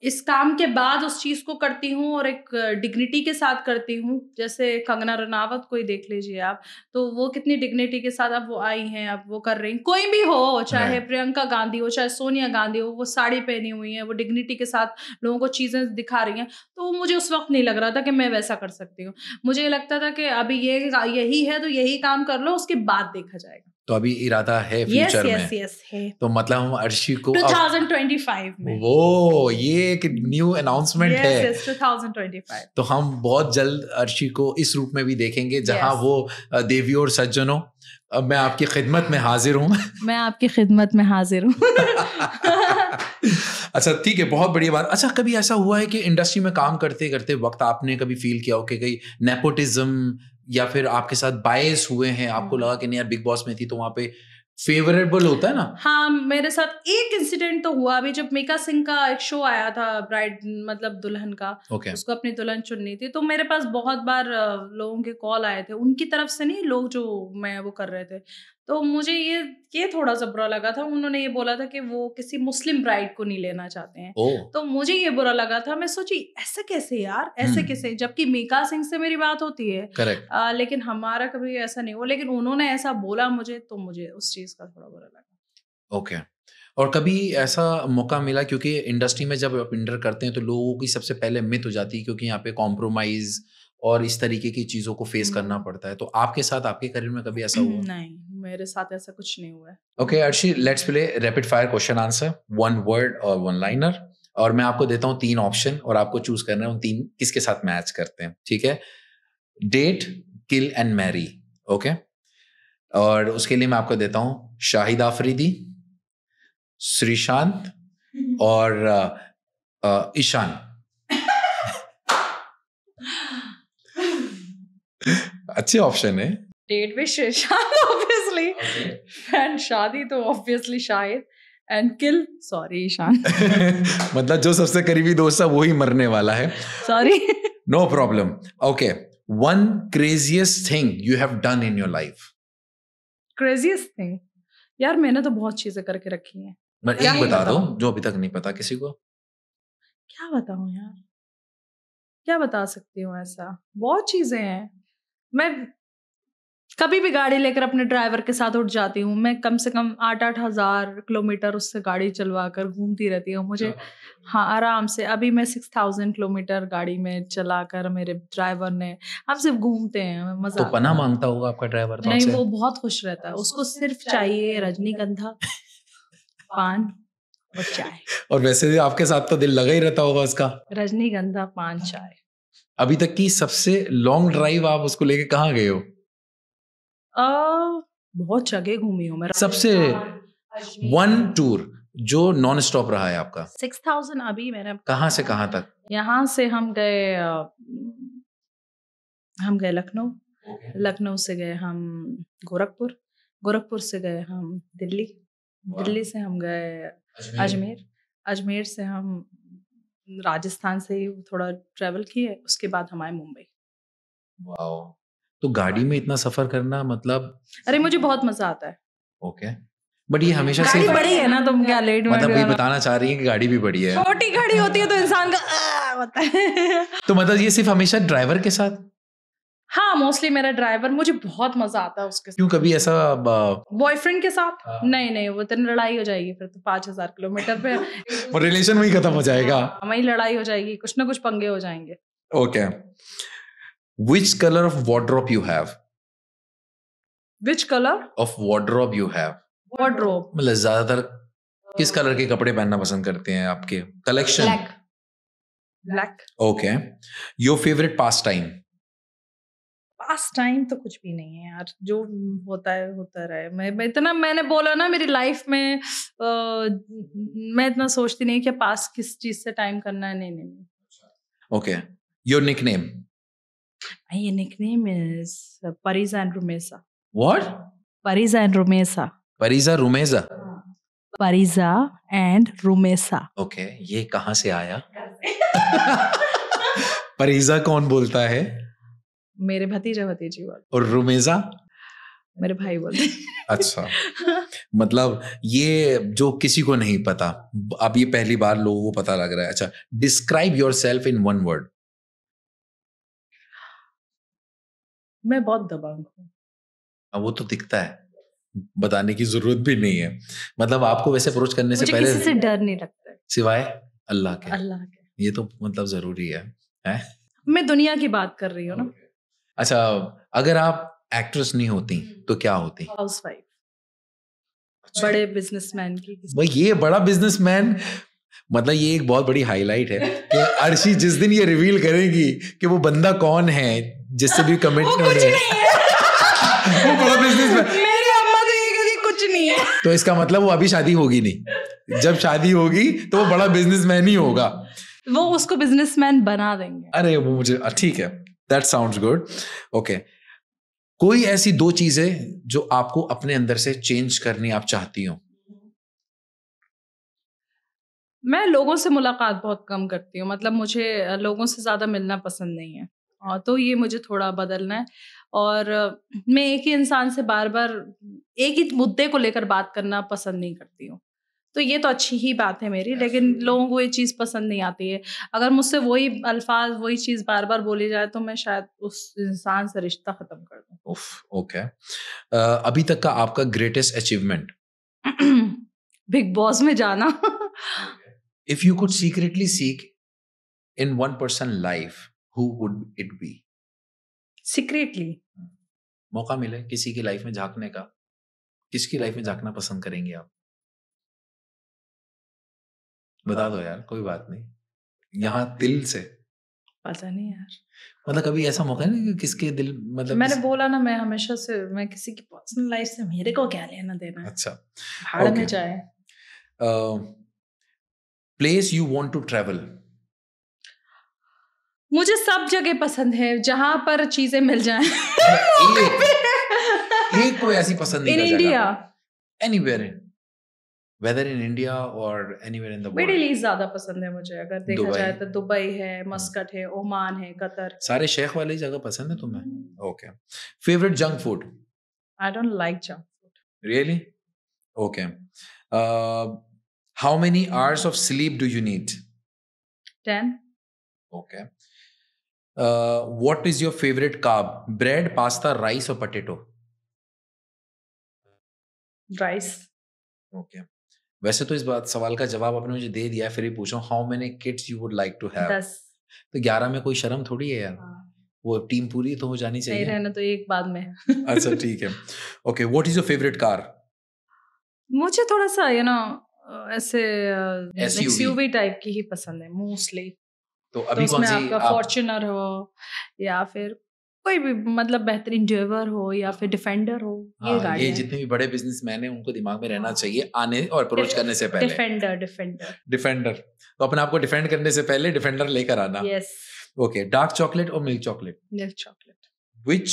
इस काम के बाद उस चीज़ को करती हूँ और एक डिग्निटी के साथ करती हूँ, जैसे कंगना रनावत को ही देख लीजिए आप, तो वो कितनी डिग्निटी के साथ अब वो आई हैं, अब वो कर रही हैं। कोई भी हो, चाहे प्रियंका गांधी हो, चाहे सोनिया गांधी हो, वो साड़ी पहनी हुई हैं, वो डिग्निटी के साथ लोगों को चीज़ें दिखा रही हैं, तो मुझे उस वक़्त नहीं लग रहा था कि मैं वैसा कर सकती हूँ। मुझे ये लगता था कि अभी यही है, तो यही काम कर लो, उसके बाद देखा जाएगा। तो अभी इरादा है फ्यूचर में? यस है। तो मतलब हम अर्शी को 2025 में। वो ये एक न्यू अनाउंसमेंट है। यस 2025। तो हम बहुत जल्द अर्शी को इस रूप में भी देखेंगे जहां वो देवी और सज्जनों, अब मैं आपकी खिदमत में हाजिर हूँ। मैं आपकी खिदमत में हाजिर हूँ। अच्छा ठीक है, बहुत बढ़िया बात। अच्छा कभी ऐसा हुआ है कि इंडस्ट्री में काम करते करते वक्त आपने कभी फील किया हो कि कहीं नेपोटिज्म या फिर आपके साथ बायस हुए हैं, आपको लगा कि नहीं यार बिग बॉस में थी तो वहां पे फेवरेबल होता है ना? हाँ, मेरे साथ एक इंसिडेंट तो हुआ अभी जब मीका सिंह का एक शो आया था ब्राइड मतलब दुल्हन का। उसको अपनी दुल्हन चुननी थी, तो मेरे पास बहुत बार लोगों के कॉल आए थे, उनकी तरफ से नहीं, लोग जो मैं वो कर रहे थे। तो मुझे ये थोड़ा-सा बुरा लगा था, उन्होंने ये बोला था कि वो किसी मुस्लिम ब्राइड को नहीं लेना चाहते हैं। तो मुझे ये बुरा लगा था, मैं सोची ऐसा कैसे यार, ऐसे कैसे? जबकि मीका सिंह से मेरी बात होती है। लेकिन हमारा कभी ऐसा नहीं हुआ, लेकिन उन्होंने ऐसा बोला मुझे, तो मुझे उस चीज़ का थोड़ा बुरा लगा। ओके। और कभी ऐसा मौका मिला, क्योंकि इंडस्ट्री में जब आप एंटर करते हैं तो लोगों की सबसे पहले मिथ हो जाती है क्योंकि यहाँ पे कॉम्प्रोमाइज़ और इस तरीके की चीज़ों को फेस करना पड़ता है, तो आपके साथ आपके करियर में कभी ऐसा हुआ? नहीं, मेरे साथ ऐसा कुछ नहीं हुआ है। Okay Arshi, let's play rapid fire question answer, 1 word और 1 लाइनर, और मैं आपको देता हूँ 3 ऑप्शन और आपको चूज करना है उन 3 किसके साथ मैच करते हैं, ठीक है? Date, kill and marry, okay? और उसके लिए मैं आपको देता हूँ शाहिद आफरीदी, श्रीशांत और ईशान। अच्छे ऑप्शन है। डेट भी श्रीशांत ऑब्वियसली, एंड शादी तो obviously Shahid, and kill, sorry Ishaan. मतलब जो सबसे करीबी दोस्त है वो ही मरने वाला है। Sorry. No problem. Okay, one craziest thing you have done in your life. Craziest thing, यार मैंने तो बहुत चीजें करके रखी हैं। बट एक बता दो जो अभी तक नहीं पता किसी को। क्या बताऊं यार, क्या बता सकती हूँ, ऐसा बहुत चीजें हैं। मैं कभी भी गाड़ी लेकर अपने ड्राइवर के साथ उठ जाती हूँ। मैं कम से कम 8-8 हज़ार किलोमीटर उससे गाड़ी चलवा कर घूमती रहती हूँ। मुझे हाँ आराम से, अभी मैं 6000 किलोमीटर गाड़ी में चलाकर मेरे ड्राइवर ने, हम सिर्फ घूमते हैं, मजा तो पना मांगता होगा आपका ड्राइवर तो नहीं, वो बहुत खुश रहता है। उसको सिर्फ चाहिए रजनीगंधा, पान और चाय। और वैसे भी आपके साथ तो दिल लगा ही रहता होगा उसका। रजनीगंधा, पान, चाय। अभी तक की सबसे लॉन्ग ड्राइव आप उसको लेके कहाँ गए हो? बहुत जगह घूमी हूँ मैं। सबसे वन टूर जो नॉन स्टॉप रहा है आपका? 6000। अभी मैंने कहाँ से कहाँ तक? यहाँ से हम गए लखनऊ, लखनऊ से गए हम गोरखपुर, गोरखपुर से गए हम दिल्ली, दिल्ली से हम गए अजमेर, अजमेर से हम राजस्थान से ही थोड़ा ट्रैवल किए, उसके बाद हम आए मुंबई। वाओ, तो गाड़ी में इतना सफर करना मतलब? अरे मुझे बहुत मजा आता है। ओके, बट ये हमेशा से गाड़ी बड़ी है ना, तुम क्या लेट मतलब ये बताना चाह रही है कि गाड़ी भी बड़ी है। छोटी गाड़ी होती है तो इंसान का होता है। तो मतलब ये सिर्फ हमेशा ड्राइवर के साथ? हाँ, मोस्टली मेरा ड्राइवर, मुझे बहुत मजा आता है उसके साथ। क्यों, कभी ऐसा बॉयफ्रेंड के साथ? नहीं, वो तो लड़ाई हो जाएगी फिर तो 5000 किलोमीटर पे। और रिलेशन वही खत्म हो जाएगा, वही लड़ाई हो जाएगी, कुछ ना कुछ पंगे हो जाएंगे। Okay, which colour of wardrobe you have? Which colour of wardrobe you have? Wardrobe मतलब ज्यादातर किस कलर के कपड़े पहनना पसंद करते हैं आपके? Collection? Black. Okay, your favourite pass time? Pass time तो कुछ भी नहीं है यार, जो होता है होता रहे। मैं इतना, मैंने बोला ना मेरी लाइफ में मैं इतना सोचती नहीं कि पास किस चीज से टाइम करना है। नहीं। Okay, your nickname? My nickname is Pariza and Rumesa. What? Pariza and Rumesa. Pariza Rumesa? Pariza and Rumesa. Okay, ये कहाँ से आया? परीजा कौन बोलता है? मेरे भतीजा भतीजी बोलते। और रुमेजा? मेरे भाई बोलते। अच्छा, मतलब ये जो किसी को नहीं पता, अब ये पहली बार लोगों को पता लग रहा है। अच्छा, describe yourself in one word. मैं बहुत दबंग हूँ। अब वो तो दिखता है, बताने की जरूरत भी नहीं है। मतलब आपको वैसे अप्रोच करने से पहले किसी से डर नहीं लगता है सिवाय अल्लाह के। ये तो मतलब जरूरी है? मैं दुनिया की बात कर रही हूँ ना। अच्छा, अगर आप एक्ट्रेस नहीं होती तो क्या होती? हाउसवाइफ। बड़े बिजनेसमैन की। भाई ये बड़ा बिजनेसमैन, मतलब ये एक बहुत बड़ी हाईलाइट है कि अर्शी जिस दिन ये रिवील करेगी कि वो बंदा कौन है जिससे भी कमिटमेंट है, वो बड़ा बिजनेसमैन। मेरी अम्मा तो ये कहती कुछ नहीं है। तो इसका मतलब वो अभी शादी होगी नहीं, जब शादी होगी तो वो बड़ा बिजनेसमैन ही होगा। वो उसको बिजनेसमैन बना देंगे। अरे वो मुझे ठीक है, दैट साउंड्स गुड। ओके, कोई ऐसी दो चीजें जो आपको अपने अंदर से चेंज करनी आप चाहती हो? मैं लोगों से मुलाकात बहुत कम करती हूँ, मतलब मुझे लोगों से ज़्यादा मिलना पसंद नहीं है, और तो ये मुझे थोड़ा बदलना है। और मैं एक ही इंसान से बार बार एक ही मुद्दे को लेकर बात करना पसंद नहीं करती हूँ। तो ये तो अच्छी ही बात है मेरी, लेकिन लोगों को ये चीज़ पसंद नहीं आती है। अगर मुझसे वही अल्फाज, वही चीज़ बार बार बोली जाए तो मैं शायद उस इंसान से रिश्ता ख़त्म कर दूँ। ओके, अभी तक का आपका ग्रेटेस्ट अचीवमेंट? बिग बॉस में जाना। If you could secretly seek in one person life, who would it be? Secretly? मौका मिले किसी की लाइफ में झांकने का, किसकी लाइफ में झांकना पसंद करेंगे आप? बता दो यार, कोई बात नहीं, यहाँ दिल से। पता नहीं यार, मतलब कभी ऐसा मौका नहीं कि किसके दिल, मतलब मैंने बोला ना, मैं हमेशा से, मैं किसी की पर्सनल लाइफ से मेरे को क्या लेना देना है। अच्छा, भाड़ में जाए। Place you want to travel? मुझे सब जगह पसंद है जहां पर चीजें मिल जाएं। एक कोई ऐसी पसंद नहीं? In India? Anywhere whether in India और anywhere in the world? Middle east ज्यादा पसंद है मुझे, अगर देखा जाए तो दुबई है, मस्कट है, ओमान है, कतर। सारे शेख वाली जगह पसंद है तुम्हें? Okay. Favourite junk food? I don't like junk food. Really? Okay. How many hours of sleep do you need? 10. Okay. What is your favourite carb? Bread, pasta, rice और potato? Rice. Okay. वैसे तो इस बात सवाल का जवाब आपने मुझे दे दिया, फिर भी पूछूं, how many kids you would like to have? 10। तो 11 में कोई शर्म थोड़ी है यार। वो टीम पूरी तो हो जानी चाहिए। नहीं रहना तो एक बाद में। अच्छा ठीक है। Okay, what is your favourite car? मुझे थोड़ा सा ऐसे SUV SUV टाइप की ही पसंद है मोस्टली। तो अभी कौन सी? आपका फॉर्च्यूनर हो या फिर कोई भी मतलब बेहतरीन ड्राइवर हो या फिर डिफेंडर हो, ये गाड़ी ये है। जितने भी बड़े बिजनेसमैन हैं उनको दिमाग में रहना चाहिए आने और अप्रोच करने से पहले। डिफेंडर तो अपने आप को डिफेंड करने से पहले डिफेंडर लेकर आना। यस। ओके, डार्क चॉकलेट और milk chocolate? Milk chocolate. Which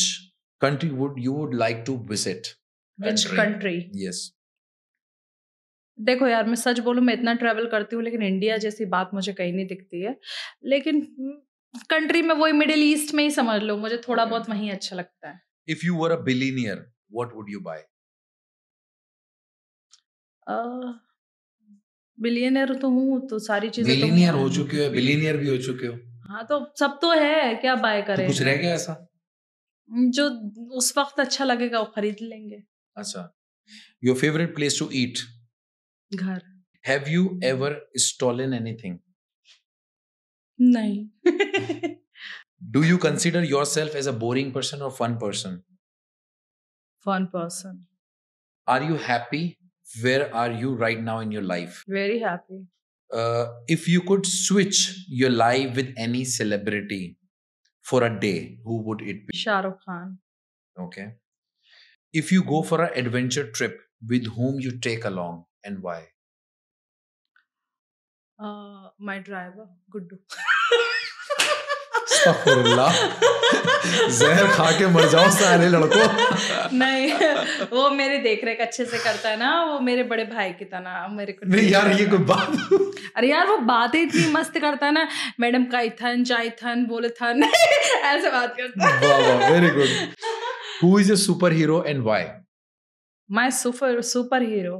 country would you like to visit? Which country? Yes. देखो यार, मैं सच बोलूं, मैं इतना ट्रैवल करती हूँ लेकिन इंडिया जैसी बात मुझे कहीं नहीं दिखती है। लेकिन कंट्री में वही मिडिल ईस्ट में ही समझ लो, मुझे थोड़ा बहुत वहीं अच्छा लगता है। If you were a billionaire, what would you buy? Billionaire तो हूँ तो सारी चीजें। बिलियनियर हो चुके हो, बिलियनियर भी हो चुके हो। हाँ तो सब तो है, क्या बाय करें? तो कुछ रह गया ऐसा जो उस वक्त अच्छा लगेगा वो खरीद लेंगे। अच्छा। Your favourite place to eat? घर। Have you ever stolen anything? नहीं। Do you consider yourself as a boring person or fun person? Fun person. Are you happy? Where are you right now in your life? Very happy. If you could switch your life with any celebrity for a day, who would it be? Shah Rukh Khan. Okay. If you go for an adventure trip, with whom you take along and why? My driver, Guddu. जहर खा के मर जाओ सारे लड़कों। नहीं, वो मेरी देखरेख अच्छे से करता है ना, वो मेरे बड़े भाई की तरह मेरे को। नहीं यार, ये कोई बात? अरे यार, वो बातें इतनी मस्त करता है ना, मैडम काइथन जाइथन बोलेथन ऐसे बात करता है। वाह वाह, very good. Who is your superhero and why? My superhero,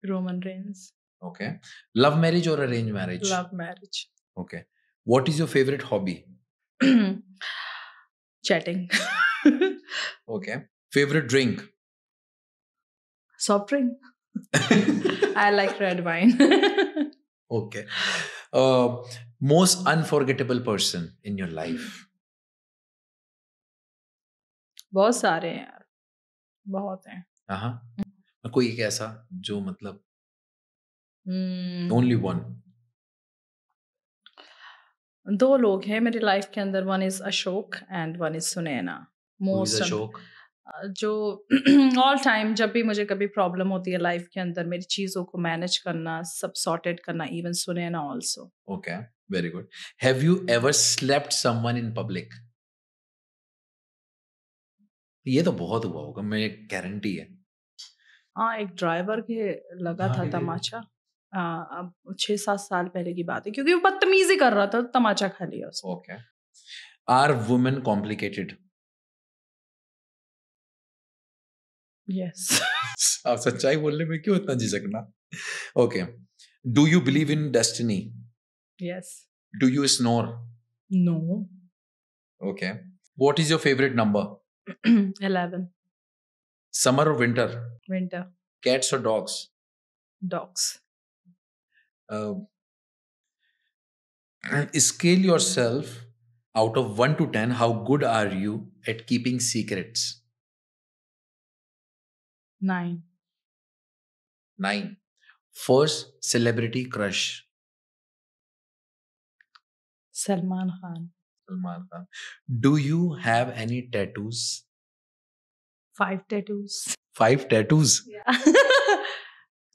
Roman Reigns. Okay. Love marriage or arranged marriage? Love marriage. Okay. What is your favorite hobby? Chatting. Okay. Favorite drink? Soft drink. I like red wine. Okay. Most unforgettable person in your life? बहुत सारे हैं यार, बहुत हैं। हाँ, कोई एक ऐसा जो मतलब only one? दो लोग हैं मेरी लाइफ के अंदर, one is Ashok and one is Sunaina. Most Ashok जो ऑल टाइम जब भी मुझे कभी प्रॉब्लम होती है लाइफ के अंदर, मेरी चीजों को मैनेज करना, सब सॉर्टेड करना, even Sunaina also. Okay, very good. Have you ever slept someone in public? ये तो बहुत हुआ होगा, मेरी गारंटी है। हाँ, एक ड्राइवर के लगा था तमाचा, अब 6-7 साल पहले की बात है, क्योंकि वो बदतमीजी कर रहा था, तमाचा खा लिया उसने। Okay. Are women complicated? Yes. आप सच्चाई बोलने में क्यों इतना झिझकना? Okay. Do you believe in destiny? Yes. Do you snore? No. Okay. What is your favourite number? 11. Summer or winter? Winter. Cats or dogs? Dogs. Scale yourself out of 1 to 10. How good are you at keeping secrets? 9. 9. First celebrity crush? Salman Khan. Salman Khan. Do you have any tattoos? 5 tattoos. 5 tattoos?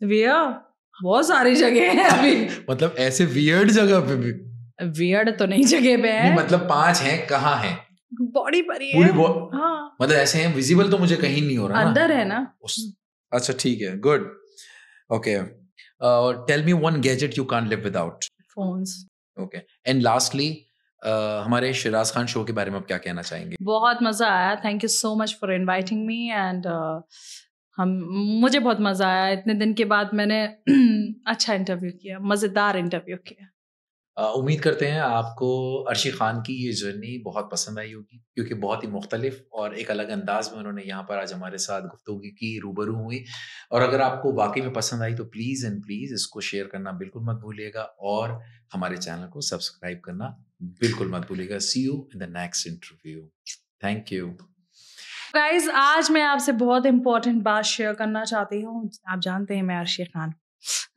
Weird. बहुत सारी जगह है अभी। मतलब ऐसे weird जगह पे भी? वियर्ड तो नहीं जगह पे है। मतलब 5 हैं, कहाँ हैं? बॉडी पर ही है। हाँ। मतलब ऐसे हैं, विजिबल तो मुझे कहीं नहीं हो रहा। अंदर है ना। अच्छा ठीक है, good. Okay. Tell me one gadget you can't live without. Phones. Okay, and lastly हमारे शिराज खान शो के बारे में आप क्या कहना चाहेंगे? बहुत मज़ा आया, thank you so much for inviting me and हम मुझे बहुत मज़ा आया। इतने दिन के बाद मैंने अच्छा इंटरव्यू किया, मज़ेदार इंटरव्यू किया। उम्मीद करते हैं आपको अर्शी खान की ये जर्नी बहुत पसंद आई होगी, क्योंकि बहुत ही मुख्तलिफ और एक अलग अंदाज में उन्होंने यहाँ पर आज हमारे साथ गुफ्तगू की, रूबरू हुई। और अगर आपको वाकई में पसंद आई तो प्लीज़ एंड प्लीज़ इसको शेयर करना बिल्कुल मत भूलिएगा और हमारे चैनल को सब्सक्राइब करना बिल्कुल मत भूलिएगा। See you in the next interview. Thank you guys. आज मैं आपसे बहुत इंपॉर्टेंट बात शेयर करना चाहती हूँ। आप जानते हैं मैं अर्शी खान,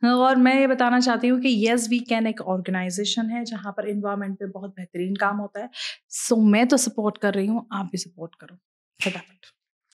और मैं ये बताना चाहती हूँ कि येस वी कैन एक ऑर्गेनाइजेशन है जहाँ पर एनवायरनमेंट पे बहुत बेहतरीन काम होता है। सो मैं तो सपोर्ट कर रही हूँ, आप भी सपोर्ट करो फटाफट।